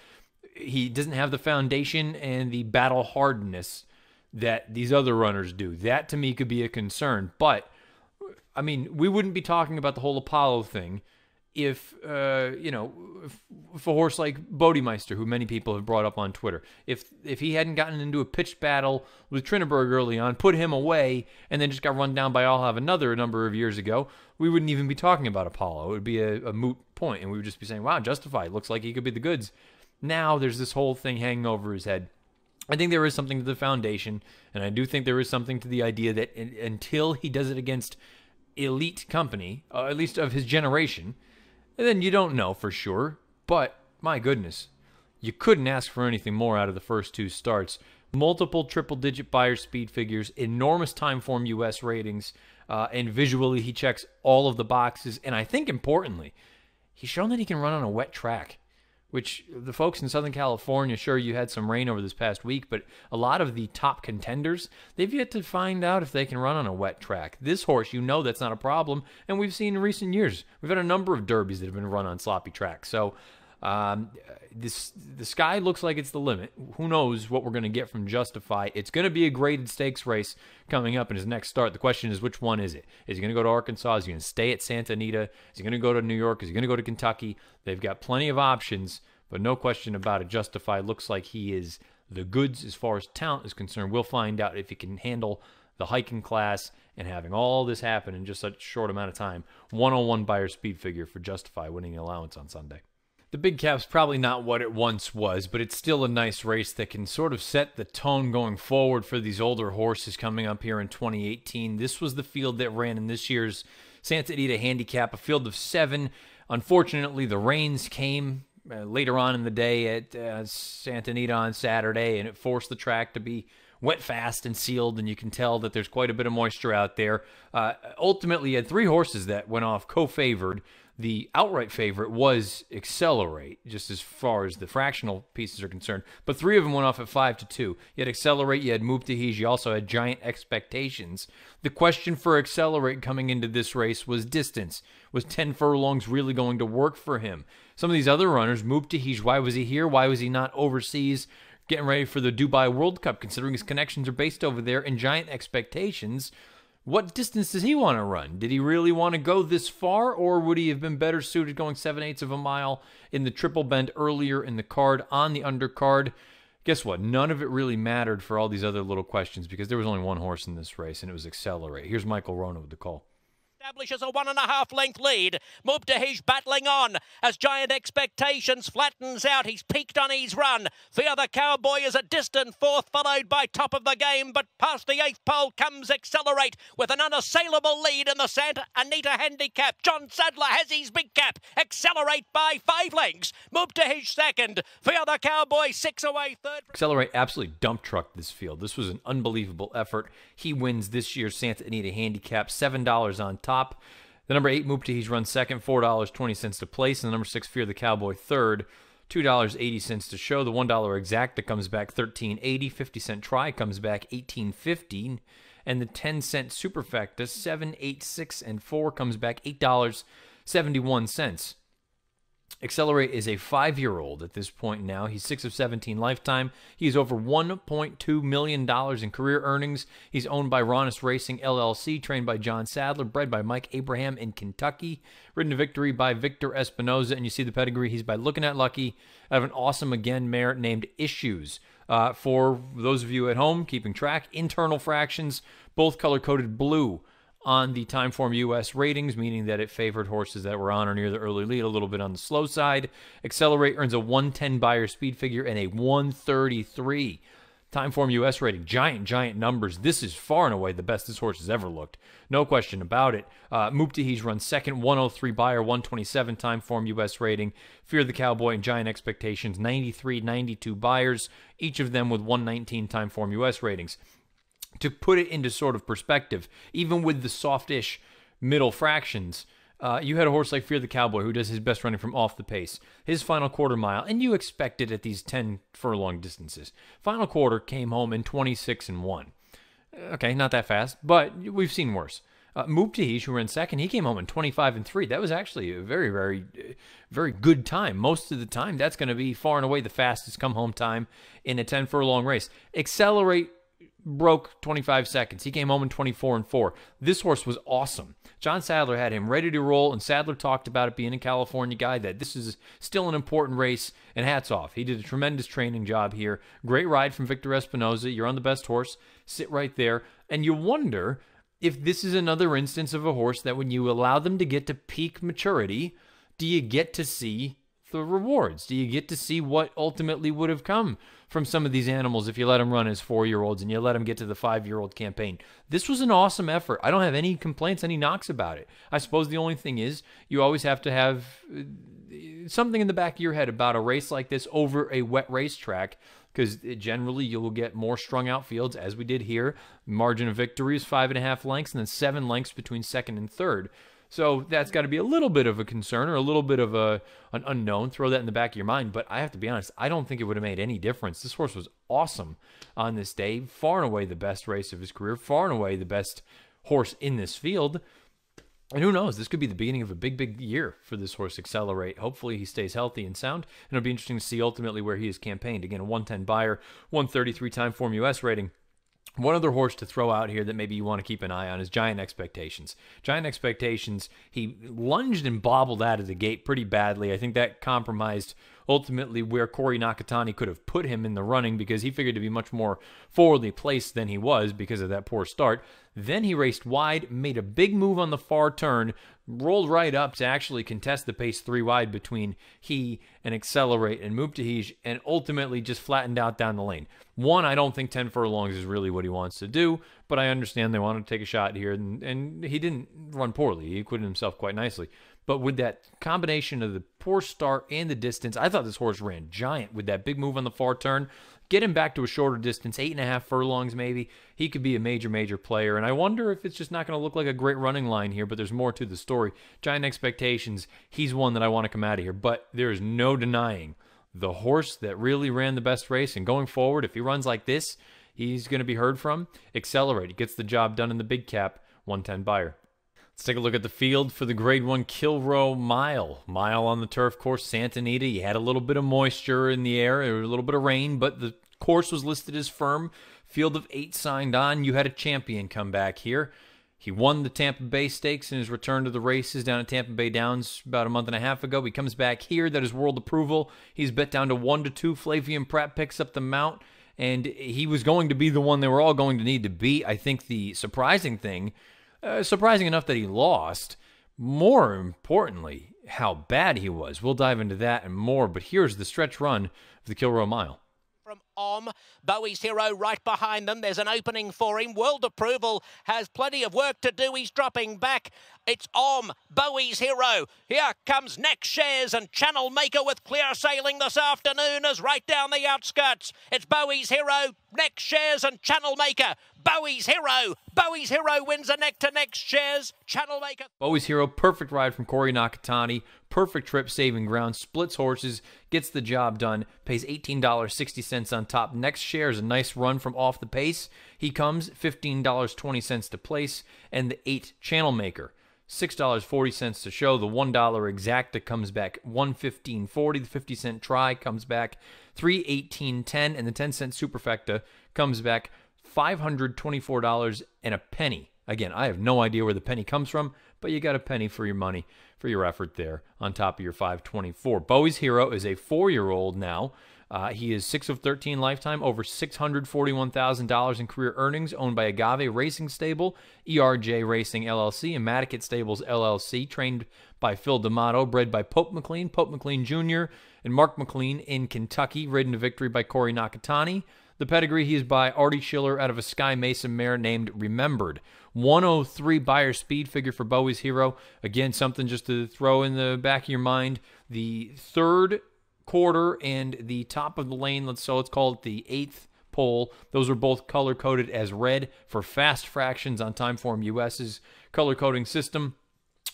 He doesn't have the foundation and the battle hardness that these other runners do. That, to me, could be a concern. But, I mean, we wouldn't be talking about the whole Apollo thing if a horse like Bodemeister, who many people have brought up on Twitter, if he hadn't gotten into a pitched battle with Trinneberg early on, put him away, and then just got run down by Allhav another number of years ago, we wouldn't even be talking about Apollo. It would be a moot point, and we would just be saying, wow, Justified, looks like he could be the goods. Now there's this whole thing hanging over his head. I think there is something to the foundation, and I do think there is something to the idea that until he does it against elite company, at least of his generation, and then you don't know for sure, but my goodness, you couldn't ask for anything more out of the first 2 starts. Multiple triple-digit Beyer speed figures, enormous Timeform US ratings, and visually he checks all of the boxes. And I think importantly, he's shown that he can run on a wet track, which the folks in Southern California, sure, you had some rain over this past week, but a lot of the top contenders, they've yet to find out if they can run on a wet track. This horse, that's not a problem, and we've seen in recent years, we've had a number of derbies that have been run on sloppy tracks. So the sky looks like it's the limit. Who knows what we're going to get from Justify. It's going to be a graded stakes race coming up in his next start. The question is, which one is it? Is he going to go to Arkansas? Is he going to stay at Santa Anita? Is he going to go to New York? Is he going to go to Kentucky? They've got plenty of options, but no question about it. Justify looks like he is the goods as far as talent is concerned. We'll find out if he can handle the hiking class and having all this happen in just such a short amount of time. 101 Beyer speed figure for Justify winning the allowance on Sunday. The big cap's probably not what it once was, but it's still a nice race that can sort of set the tone going forward for these older horses coming up here in 2018. This was the field that ran in this year's Santa Anita Handicap, a field of 7. Unfortunately, the rains came later on in the day at Santa Anita on Saturday, and it forced the track to be wet, fast, and sealed, and you can tell that there's quite a bit of moisture out there. Ultimately, you had 3 horses that went off co-favored. The outright favorite was Accelerate, just as far as the fractional pieces are concerned. But 3 of them went off at 5-2. You had Accelerate, you had Mubtahij, you also had Giant Expectations. The question for Accelerate coming into this race was distance. Was 10 furlongs really going to work for him? Some of these other runners, Mubtahij, why was he here? Why was he not overseas getting ready for the Dubai World Cup, considering his connections are based over there? And Giant Expectations, what distance does he want to run? Did he really want to go this far, or would he have been better suited going 7/8 of a mile in the triple bend earlier in the card on the undercard? Guess what? None of it really mattered for all these other little questions because there was only one horse in this race, and it was Accelerate. Here's Michael Rona with the call. Establishes a 1.5 length lead. Mubtahij battling on as Giant Expectations flattens out. He's peaked on his run. Fear the Cowboy is a distant 4th, followed by Top of the Game, but past the 8th pole comes Accelerate with an unassailable lead in the Santa Anita Handicap. John Sadler has his big cap. Accelerate by 5 lengths. Mubtahij second. Fear the Cowboy 6 away third. Accelerate absolutely dump trucked this field. This was an unbelievable effort. He wins this year's Santa Anita Handicap, $7 on top. The number 8 Mubtahij runs second, $4.20 to place, and the number 6 Fear the Cowboy third, $2.80 to show. The $1 Exacta comes back $13.80, 50-cent Try comes back $18.15, and the 10-cent Superfecta 7, 8, 6, and 4 comes back $8.71. Accelerate is a 5-year-old at this point now. He's 6 of 17 lifetime. He's over $1.2 million in career earnings. He's owned by Ronis Racing LLC, trained by John Sadler, bred by Mike Abraham in Kentucky, ridden to victory by Victor Espinoza. And you see the pedigree. He's by Looking at Lucky. I have an awesome, again, mare named Issues. For those of you at home keeping track, internal fractions, both color-coded blue on the Timeform US ratings, meaning that it favored horses that were on or near the early lead, a little bit on the slow side. Accelerate earns a 110 Beyer speed figure and a 133 Timeform US rating. Giant numbers. This is far and away the best this horse has ever looked. No question about it. Muptahij runs second, 103 Beyer, 127 Timeform US rating. Fear the Cowboy and Giant Expectations, 93, 92 Beyers, each of them with 119 Timeform US ratings. To put it into sort of perspective, even with the softish middle fractions, you had a horse like Fear the Cowboy who does his best running from off the pace. His final quarter mile, and you expect it at these 10 furlong distances. Final quarter came home in 26-1. Okay, not that fast, but we've seen worse. Muptahij, who ran second, he came home in 25-3. That was actually a very good time. Most of the time, that's going to be far and away the fastest come-home time in a 10 furlong race. Accelerate broke 25 seconds. He came home in 24-4. This horse was awesome. John Sadler had him ready to roll, and Sadler talked about it being a California guy, that this is still an important race, and hats off. He did a tremendous training job here. Great ride from Victor Espinoza. You're on the best horse. Sit right there. And you wonder if this is another instance of a horse that when you allow them to get to peak maturity, do you get to see the rewards? Do you get to see what ultimately would have come from some of these animals if you let them run as 4-year-olds and you let them get to the 5-year-old campaign? This was an awesome effort. I don't have any complaints, any knocks about it. I suppose the only thing is you always have to have something in the back of your head about a race like this over a wet racetrack, because generally you will get more strung out fields, as we did here. Margin of victory is 5.5 lengths and then 7 lengths between second and third. So that's got to be a little bit of a concern or a little bit of an unknown. Throw that in the back of your mind. But I have to be honest, I don't think it would have made any difference. This horse was awesome on this day. Far and away the best race of his career. Far and away the best horse in this field. And who knows, this could be the beginning of a big year for this horse, Accelerate. Hopefully he stays healthy and sound. And it'll be interesting to see ultimately where he is campaigned. Again, a 110 Beyer, 133 Timeform US rating. One other horse to throw out here that maybe you want to keep an eye on is Giant Expectations. Giant Expectations, he lunged and bobbled out of the gate pretty badly. I think that compromised ultimately where Corey Nakatani could have put him in the running, because he figured to be much more forwardly placed than he was because of that poor start. Then he raced wide, made a big move on the far turn, rolled right up to actually contest the pace 3 wide between he and Accelerate and Muptahij, and ultimately just flattened out down the lane. One, I don't think 10 furlongs is really what he wants to do, but I understand they wanted to take a shot here, and he didn't run poorly. He acquitted himself quite nicely. But with that combination of the poor start and the distance, I thought this horse ran giant with that big move on the far turn. Get him back to a shorter distance, 8.5 furlongs maybe. He could be a major player. And I wonder if it's just not going to look like a great running line here, but there's more to the story. Giant Expectations, he's one that I want to come out of here. But there is no denying the horse that really ran the best race. And going forward, if he runs like this, he's going to be heard from. Accelerate. He gets the job done in the big cap, 110 Beyer. Let's take a look at the field for the Grade 1 Kilroe Mile. Mile on the turf course, Santa Anita. You had a little bit of moisture in the air, a little bit of rain, but the course was listed as firm. Field of 8 signed on. You had a champion come back here. He won the Tampa Bay Stakes in his return to the races down at Tampa Bay Downs about a month and a half ago. He comes back here. That is world approval. He's bet down to 1-2. Flavian Pratt picks up the mount, and he was going to be the one they were all going to need to beat. I think the surprising thing, surprising enough that he lost, more importantly, how bad he was. We'll dive into that and more, but here's the stretch run of the Kilroe Mile. From Bowie's Hero right behind them. There's an opening for him. World Approval has plenty of work to do. He's dropping back. It's Bowie's Hero. Here comes Next Shares and Channel Maker with clear sailing this afternoon as right down the outskirts. It's Bowie's Hero, Next Shares and Channel Maker. Bowie's Hero. Bowie's Hero wins a neck to Next Shares. Channel Maker. Bowie's Hero, perfect ride from Corey Nakatani. Perfect trip, saving ground. Splits horses, gets the job done. Pays $18.60 on top. Next Shares, a nice run from off the pace. He comes $15.20 to place. And the 8 Channel Maker. $6.40 to show. The $1 exacta comes back $115.40. The 50-cent try comes back $318.10, and the 10-cent superfecta comes back $524 and a penny. Again, I have no idea where the penny comes from, but you got a penny for your money, for your effort there on top of your $524. Bowie's Hero is a 4-year-old now. He is 6 of 13 lifetime, over $641,000 in career earnings, owned by Agave Racing Stable, ERJ Racing LLC, and Madaket Stables LLC, trained by Phil D'Amato, bred by Pope McLean Jr., and Mark McLean in Kentucky, ridden to victory by Corey Nakatani. The pedigree, he is by Artie Schiller out of a Sky Mesa mare named Remembered. 103 Beyer speed figure for Bowie's Hero. Again, something just to throw in the back of your mind. The third quarter and the top of the lane, so let's call it the 8th pole, those are both color-coded as red for fast fractions on Timeform US's color-coding system.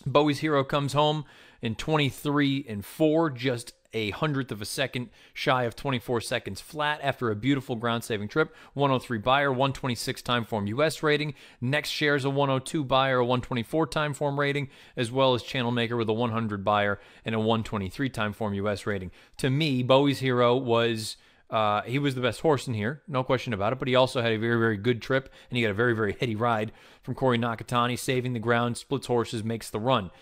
Bowie's Hero comes home in 23-4, just a 100th of a second shy of 24 seconds flat after a beautiful ground-saving trip. 103 Beyer, 126 Timeform US rating. Next shares a 102 Beyer, a 124 Timeform rating, as well as Channel Maker with a 100 Beyer and a 123 Timeform US rating. To me, Bowie's Hero was he was the best horse in here, no question about it, but he also had a very, very good trip, and he got a very, very heady ride from Corey Nakatani, saving the ground, splits horses, makes the run.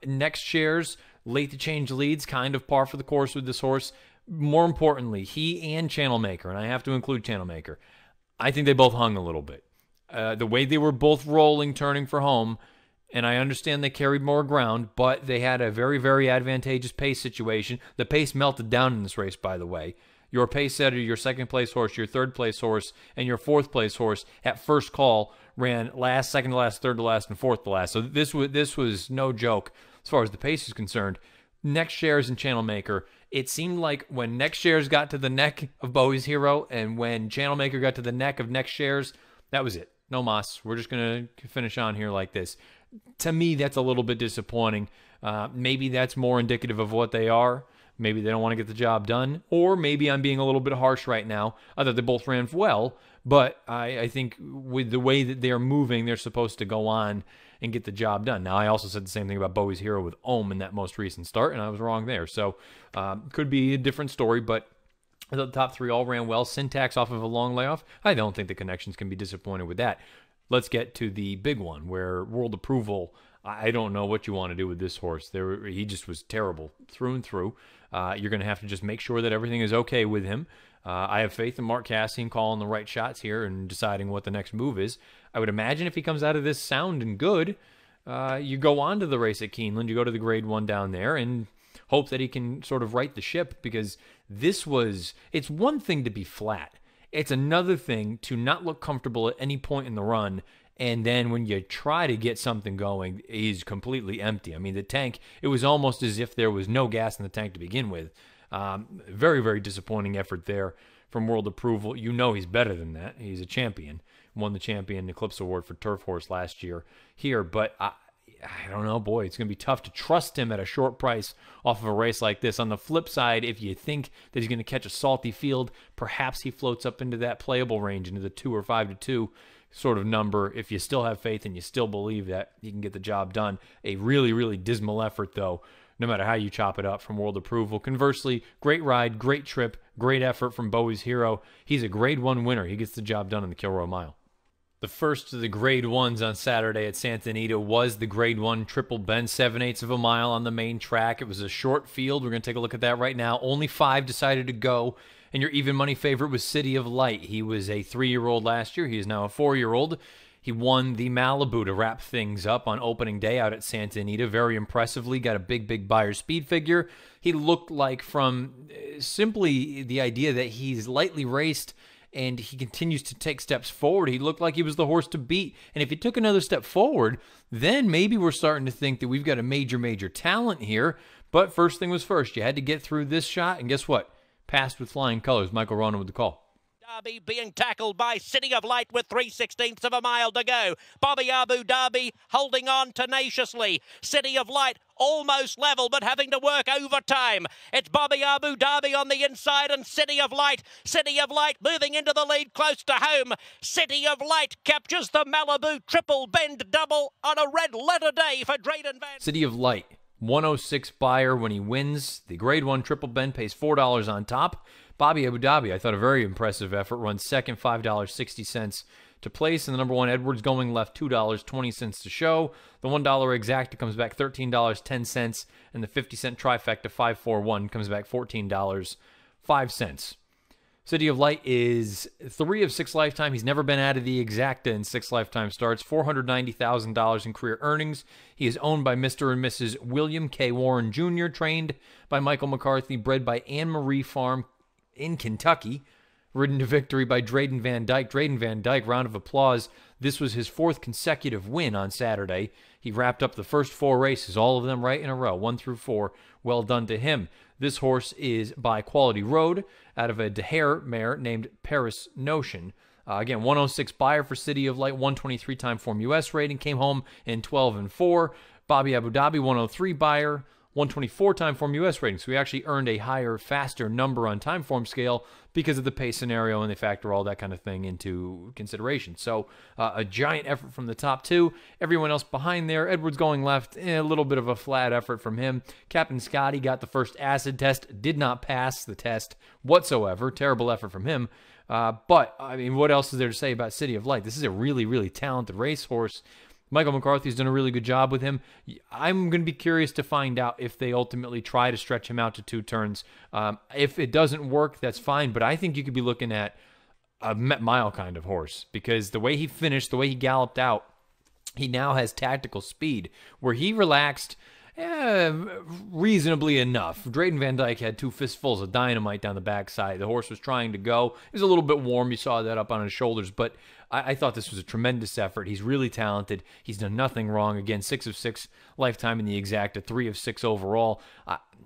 Next shares, late to change leads, kind of par for the course with this horse. More importantly, he and Channel Maker, and I have to include Channel Maker, I think they both hung a little bit. The way they were both rolling, turning for home, and I understand they carried more ground, but they had a very, very advantageous pace situation. The pace melted down in this race, by the way. Your pace setter, your second-place horse, your third-place horse, and your fourth-place horse at first call ran last, second to last, third to last, and fourth to last. So this was no joke as far as the pace is concerned. Next shares and Channel Maker, it seemed like when Next Shares got to the neck of Bowie's Hero and when Channel Maker got to the neck of Next Shares, that was it. No mas. We're just going to finish on here like this. To me, that's a little bit disappointing. Maybe that's more indicative of what they are. Maybe they don't want to get the job done, or maybe I'm being a little bit harsh right now. I thought they both ran well, but I think with the way that they're moving, they're supposed to go on and get the job done. Now, I also said the same thing about Bowie's Hero with Ohm in that most recent start, and I was wrong there. So, could be a different story, but I thought the top three all ran well. Syntax off of a long layoff, I don't think the connections can be disappointed with that. Let's get to the big one, where World Approval, I don't know what you want to do with this horse. He just was terrible through and through. You're going to have to just make sure that everything is okay with him. I have faith in Mark Cassian calling the right shots here and deciding what the next move is. I would imagine if he comes out of this sound and good, you go on to the race at Keeneland, you go to the Grade 1 down there, and hope that he can sort of right the ship, because it's one thing to be flat. It's another thing to not look comfortable at any point in the run, and then when you try to get something going, he's completely empty. I mean, the tank, it was almost as if there was no gas in the tank to begin with. Very, very disappointing effort there from World Approval. You know he's better than that. He's a champion. Won the Champion Eclipse Award for Turf Horse last year here, but I don't know, boy, it's going to be tough to trust him at a short price off of a race like this. On the flip side, if you think that he's going to catch a salty field, perhaps he floats up into that playable range, into the 2 or 5-2 sort of number, if you still have faith and you still believe that he can get the job done. A really, really dismal effort, though, no matter how you chop it up from World Approval. Conversely, great ride, great trip, great effort from Bowie's Hero. He's a Grade 1 winner. He gets the job done in the Kilroe Mile. The first of the Grade 1s on Saturday at Santa Anita was the Grade 1 Triple Bend, 7/8 of a mile on the main track. It was a short field. We're going to take a look at that right now. Only 5 decided to go, and your even money favorite was City of Light. He was a 3-year-old last year. He is now a 4-year-old. He won the Malibu to wrap things up on opening day out at Santa Anita very impressively. Got a big, big Beyer speed figure. He looked like, from simply the idea that he's lightly raced and he continues to take steps forward, he looked like he was the horse to beat. And if he took another step forward, then maybe we're starting to think that we've got a major, major talent here. But first thing was first. You had to get through this shot, and guess what? Passed with flying colors. Michael Ronan with the call. Derby being tackled by City of Light with 3/16 of a mile to go. Bobby Abu Dhabi holding on tenaciously. City of Light almost level but having to work overtime. It's Bobby Abu Dhabi on the inside and City of Light. City of Light moving into the lead close to home. City of Light captures the Malibu triple bend double on a red letter day for Drayden Van. City of Light, 106 buyer when he wins. The grade 1 triple bend pays $4 on top. Bobby Abu Dhabi, I thought a very impressive effort, runs second, $5.60 to place. And the number 1 Edwards going left, $2.20 to show. The $1 exacta comes back $13.10. And the 50-cent trifecta 541 comes back $14.05. City of Light is 3 of 6 lifetime. He's never been out of the exacta in 6 lifetime starts. $490,000 in career earnings. He is owned by Mr. and Mrs. William K. Warren Jr., trained by Michael McCarthy, bred by Anne Marie Farm in Kentucky, ridden to victory by Drayden Van Dyke. Drayden Van Dyke, round of applause. This was his 4th consecutive win on Saturday. He wrapped up the first 4 races, all of them right in a row, 1 through 4. Well done to him. This horse is by Quality Road out of a Dehair mare named Paris Notion. Again, 106 buyer for City of Light, 123 time Form US rating, came home in 12 and 4. Bobby Abu Dhabi, 103 buyer, 124 time Form US rating. So we actually earned a higher, faster number on time form scale because of the pace scenario, and they factor all that kind of thing into consideration. So a giant effort from the top 2. Everyone else behind there, Edwards going left, a little bit of a flat effort from him. Captain Scotty got the first acid test, did not pass the test whatsoever. Terrible effort from him. But, I mean, what else is there to say about City of Light? This is a really, really talented racehorse. Michael McCarthy's done a really good job with him. I'm going to be curious to find out if they ultimately try to stretch him out to 2 turns. If it doesn't work, that's fine, but I think you could be looking at a Met Mile kind of horse, because the way he finished, the way he galloped out, he now has tactical speed, where he relaxed reasonably enough. Drayden Van Dyke had 2 fistfuls of dynamite down the backside. The horse was trying to go. It was a little bit warm. You saw that up on his shoulders, but I thought this was a tremendous effort. He's really talented. He's done nothing wrong. Again, 6 of 6 lifetime in the exacta, 3 of 6 overall.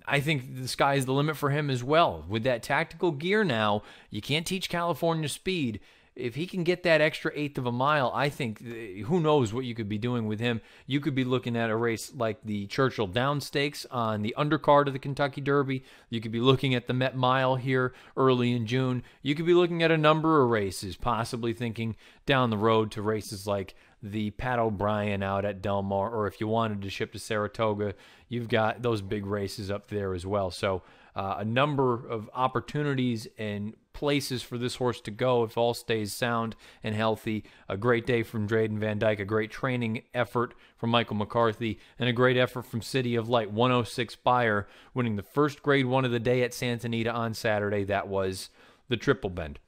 I think the sky is the limit for him as well. With that tactical gear now, you can't teach California speed. If he can get that extra 1/8 of a mile, I think, who knows what you could be doing with him. You could be looking at a race like the Churchill Downs Stakes on the undercard of the Kentucky Derby. You could be looking at the Met Mile here early in June. You could be looking at a number of races, possibly thinking down the road to races like the Pat O'Brien out at Del Mar, or if you wanted to ship to Saratoga, you've got those big races up there as well. So a number of opportunities and places for this horse to go if all stays sound and healthy. A great day from Drayden Van Dyke, a great training effort from Michael McCarthy, and a great effort from City of Light, 106 buyer, winning the first grade 1 of the day at Santa Anita on Saturday. That was the triple bend.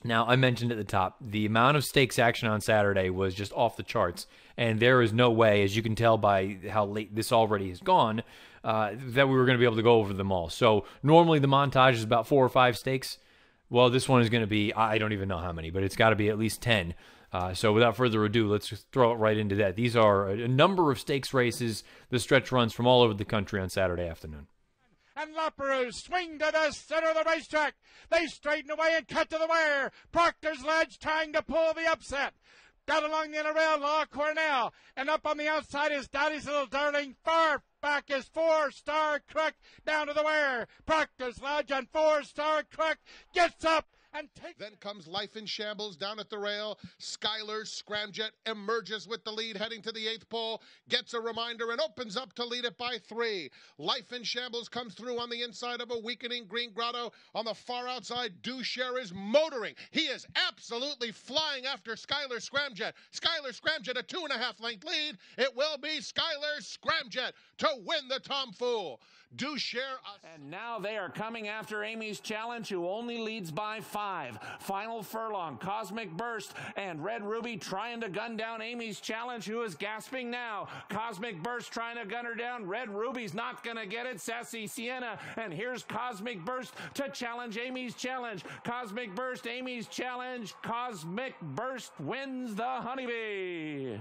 Now, I mentioned at the top, the amount of stakes action on Saturday was just off the charts, and there is no way, as you can tell by how late this already has gone, that we were going to be able to go over them all. So normally the montage is about 4 or 5 stakes. Well, this one is going to be, I don't even know how many, but it's got to be at least 10. So without further ado, let's just throw it right into that. These are a number of stakes races. The stretch runs from all over the country on Saturday afternoon. And Lopperoo swing to the center of the racetrack. They straighten away and cut to the wire. Proctor's Ledge trying to pull the upset. Got along the inner rail, Law Cornell. And up on the outside is Daddy's Little Darling. Far back is 4-Star Crook down to the wire. Proctor's Ledge and 4-Star Crook gets up and takes. Then comes Life in Shambles down at the rail. Skylar Scramjet emerges with the lead heading to the 8th pole, gets a reminder and opens up to lead it by 3. Life in Shambles comes through on the inside of a weakening Green Grotto. On the far outside, Dushare is motoring. He is absolutely flying after Skylar Scramjet. Skylar Scramjet a 2.5 length lead. It will be Skylar Scramjet to win the Tom Fool. Dushare. And now they are coming after Amy's Challenge, who only leads by 5. Final furlong, Cosmic Burst and Red Ruby trying to gun down Amy's Challenge, who is gasping now. Cosmic Burst trying to gun her down. Red Ruby's not going to get it. Sassy Sienna. And here's Cosmic Burst to challenge Amy's Challenge. Cosmic Burst, Amy's Challenge. Cosmic Burst wins the Honeybee.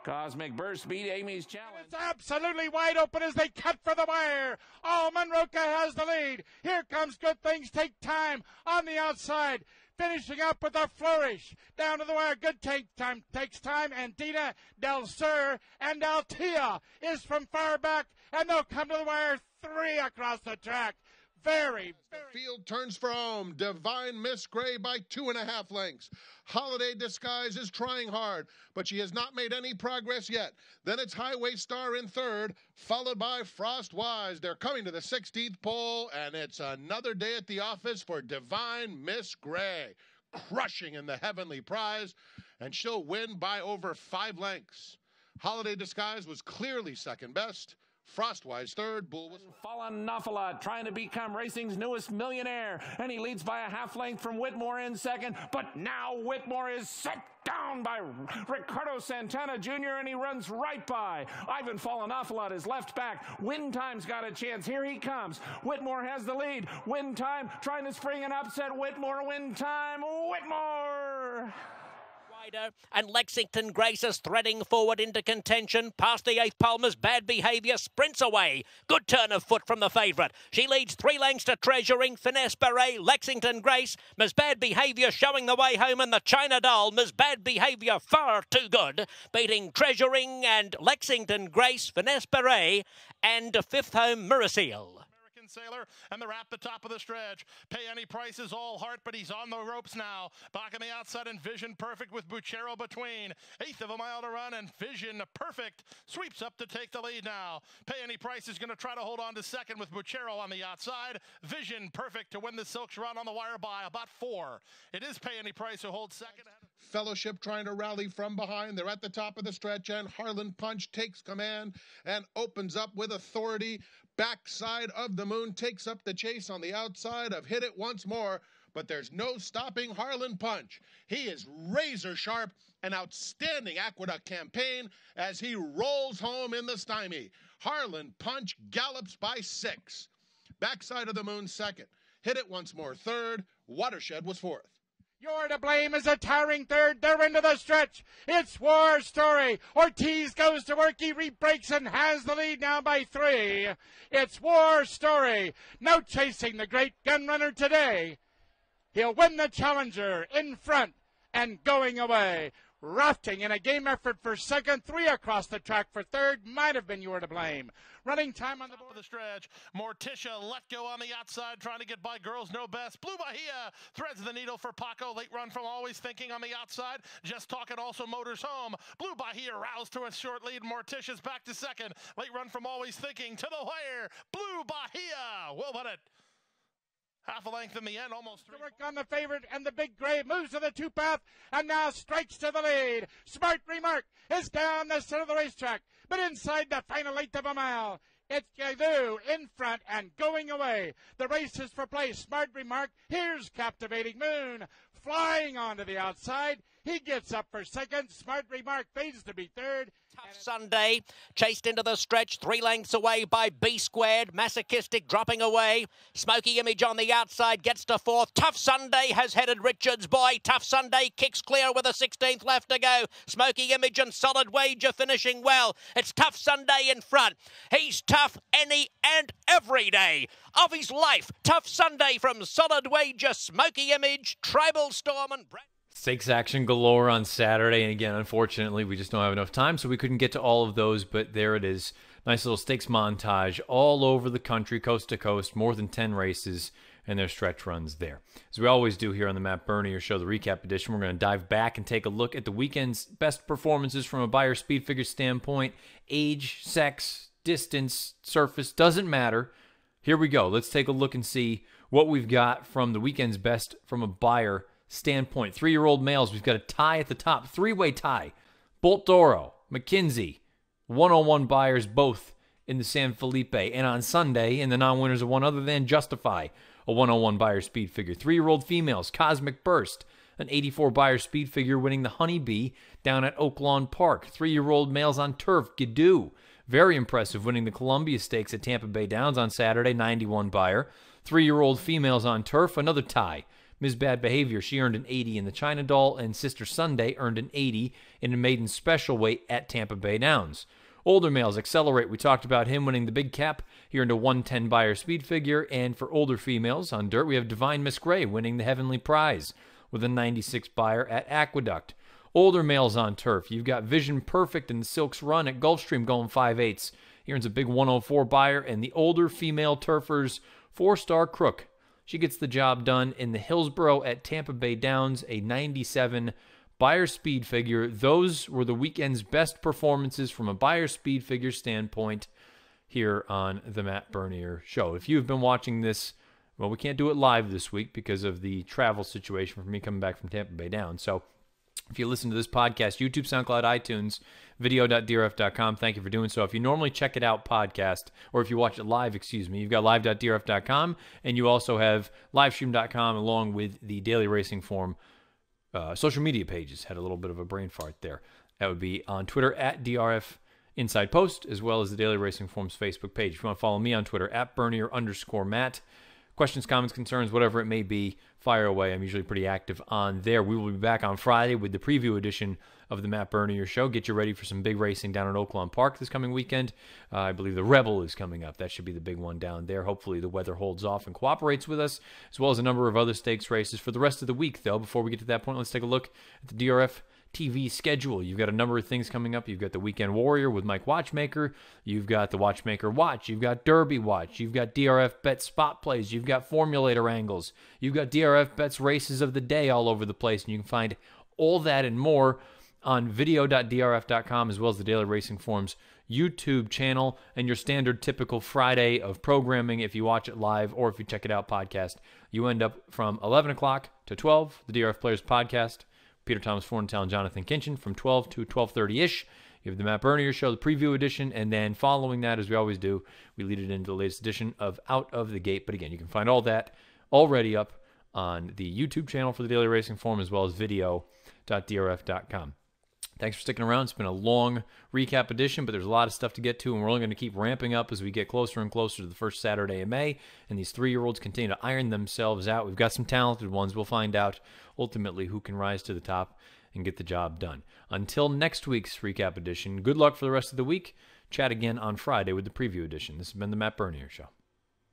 Cosmic Burst beat Amy's Challenge. It's absolutely wide open as they cut for the wire. Oh, Monroca has the lead. Here comes Good Things Take Time on the outside. finishing up with a flourish. Down to the wire, good takes time, and Dina Del Sur and Altia is from far back, and they'll come to the wire 3 across the track. Very. The field turns for home. Divine Miss Gray by 2.5 lengths. Holiday Disguise is trying hard, but she has not made any progress yet. Then it's Highway Star in third, followed by Frost Wise. They're coming to the 16th pole, and it's another day at the office for Divine Miss Gray, crushing in the Heavenly Prize, and she'll win by over 5 lengths. Holiday Disguise was clearly second best. Frostwise third, Bull was Fallen an awful lot, trying to become racing's newest millionaire, and he leads by a half length from Whitmore in second, but now Whitmore is set down by Ricardo Santana Jr., and he runs right by Ivan Fallen awful lot is left back. Win Time's got a chance. Here he comes. Whitmore has the lead. Win Time trying to spring an upset. Whitmore, Win Time, Whitmore! And Lexington Grace is threading forward into contention. Past the 8th pole, Miss Bad Behaviour sprints away. Good turn of foot from the favourite. She leads 3 lengths to Treasuring, Finesse Beret, Lexington Grace. Miss Bad Behaviour showing the way home in the China Doll. Miss Bad Behaviour far too good, beating Treasuring and Lexington Grace, Finesse Beret, and 5th home Mirasil. Sailor, and they're at the top of the stretch. Pay Any Price is all heart, but he's on the ropes now. Back on the outside, and Vision Perfect with Buchero between. 1/8 of a mile to run, and Vision Perfect sweeps up to take the lead now. Pay Any Price is going to try to hold on to second with Buchero on the outside. Vision Perfect to win the Silks run on the wire by about 4. It is Pay Any Price who holds second. Fellowship trying to rally from behind. They're at the top of the stretch, and Harlan Punch takes command and opens up with authority. Backside of the Moon takes up the chase on the outside of Hit It Once More, but there's no stopping Harlan Punch. He is razor sharp, an outstanding Aqueduct campaign as he rolls home in the stymie. Harlan Punch gallops by 6. Backside of the Moon second. Hit It Once More third. Watershed was fourth. You're to Blame is a towering third. They're into the stretch. It's War Story. Ortiz goes to work. He rebreaks and has the lead now by 3. It's War Story. No chasing the great gun runner today. He'll win the Challenger in front and going away. Rafting in a game effort for second. 3 across the track for third. Might have been You're to Blame. Running time on the board of the stretch. Morticia let go on the outside, trying to get by Girls Know Best. Blue Bahia threads the needle for Paco. Late run from Always Thinking on the outside. Just Talking also motors home. Blue Bahia roused to a short lead. Morticia's back to second. Late run from Always Thinking to the wire. Blue Bahia will win it. Half a length in the end, almost 3. Work on the favorite, and the Big Gray moves to the 2-path and now strikes to the lead. Smart Remark is down the center of the racetrack, but inside the final 1/8 of a mile. It's Gadu in front and going away. The race is for place. Smart Remark. Here's Captivating Moon flying onto the outside. He gets up for second. Smart Remark fades to be third. Tough Sunday, chased into the stretch, 3 lengths away by B Squared. Masochistic dropping away. Smoky Image on the outside, gets to 4th. Tough Sunday has headed Richards Boy. Tough Sunday kicks clear with a 16th left to go. Smoky Image and Solid Wager finishing well. It's Tough Sunday in front. He's tough any and every day of his life. Tough Sunday from Solid Wager, Smoky Image, Tribal Storm, and Brett. Stakes action galore on Saturday, and again, unfortunately, we just don't have enough time, so we couldn't get to all of those, but there it is. Nice little stakes montage all over the country, coast to coast, more than 10 races, and their stretch runs there. As we always do here on the Matt Bernier Show, the recap edition, we're going to dive back and take a look at the weekend's best performances from a Beyer speed figure standpoint. Age, sex, distance, surface, doesn't matter. Here we go. Let's take a look and see what we've got from the weekend's best from a Beyer standpoint. 3-year-old males, we've got a tie at the top, 3-way tie. Bolt D'Oro, McKinsey, 101 Beyers, both in the San Felipe. And on Sunday, in the non-winners of one other than Justify, a 101 Beyer speed figure. 3-year-old females, Cosmic Burst, an 84 Beyer speed figure winning the Honeybee down at Oaklawn Park. 3-year-old males on turf, Gadu, very impressive, winning the Columbia Stakes at Tampa Bay Downs on Saturday, 91 Beyer. 3-year-old females on turf, another tie. Ms. Bad Behavior, she earned an 80 in the China Doll, and Sister Sunday earned an 80 in a maiden special weight at Tampa Bay Downs. Older males, Accelerate, we talked about him winning the big cap. He earned a 110 Beyer speed figure, and for older females on dirt, we have Divine Miss Gray winning the Heavenly Prize. with a 96 buyer at Aqueduct. Older males on turf. You've got Vision Perfect and the Silks Run at Gulfstream going 5/8. He earns a big 104 buyer. And the older female turfers, 4-star Crook. She gets the job done in the Hillsborough at Tampa Bay Downs, a 97 buyer speed figure. Those were the weekend's best performances from a buyer speed figure standpoint here on the Matt Bernier Show. If you've been watching this, well, we can't do it live this week because of the travel situation for me coming back from Tampa Bay Downs. So if you listen to this podcast, YouTube, SoundCloud, iTunes, video.drf.com, thank you for doing so. If you normally check it out podcast, or if you watch it live, you've got live.drf.com, and you also have livestream.com along with the Daily Racing Form social media pages. Had a little bit of a brain fart there. That would be on Twitter at DRF Inside Post, as well as the Daily Racing Form's Facebook page. If you want to follow me on Twitter, at Bernier_Matt. Questions, comments, concerns, whatever it may be, fire away. I'm usually pretty active on there. We will be back on Friday with the preview edition of the Matt Bernier Show. Get you ready for some big racing down at Oaklawn Park this coming weekend. I believe the Rebel is coming up. That should be the big one down there. Hopefully the weather holds off and cooperates with us, as well as a number of other stakes races. For the rest of the week, though, before we get to that point, let's take a look at the DRF TV schedule. You've got a number of things coming up. You've got the Weekend Warrior with Mike Watchmaker. You've got the Watchmaker Watch. You've got Derby Watch. You've got DRF Bet Spot Plays. You've got Formulator Angles. You've got DRF Bets Races of the Day all over the place. And you can find all that and more on video.drf.com, as well as the Daily Racing Form's YouTube channel, and your standard typical Friday of programming. If you watch it live or if you check it out podcast, you end up from 11 o'clock to 12, the DRF Players Podcast. Peter Thomas Fornatown, Jonathan Kinchin from 12 to 12:30-ish. You have the Matt Bernier Show, the preview edition, and then following that, as we always do, we lead it into the latest edition of Out of the Gate. But again, you can find all that already up on the YouTube channel for the Daily Racing Form, as well as video.drf.com. Thanks for sticking around. It's been a long recap edition, but there's a lot of stuff to get to, and we're only going to keep ramping up as we get closer and closer to the first Saturday of May, and these 3-year-olds continue to iron themselves out. We've got some talented ones. We'll find out ultimately who can rise to the top and get the job done. Until next week's recap edition, good luck for the rest of the week. Chat again on Friday with the preview edition. This has been the Matt Bernier Show.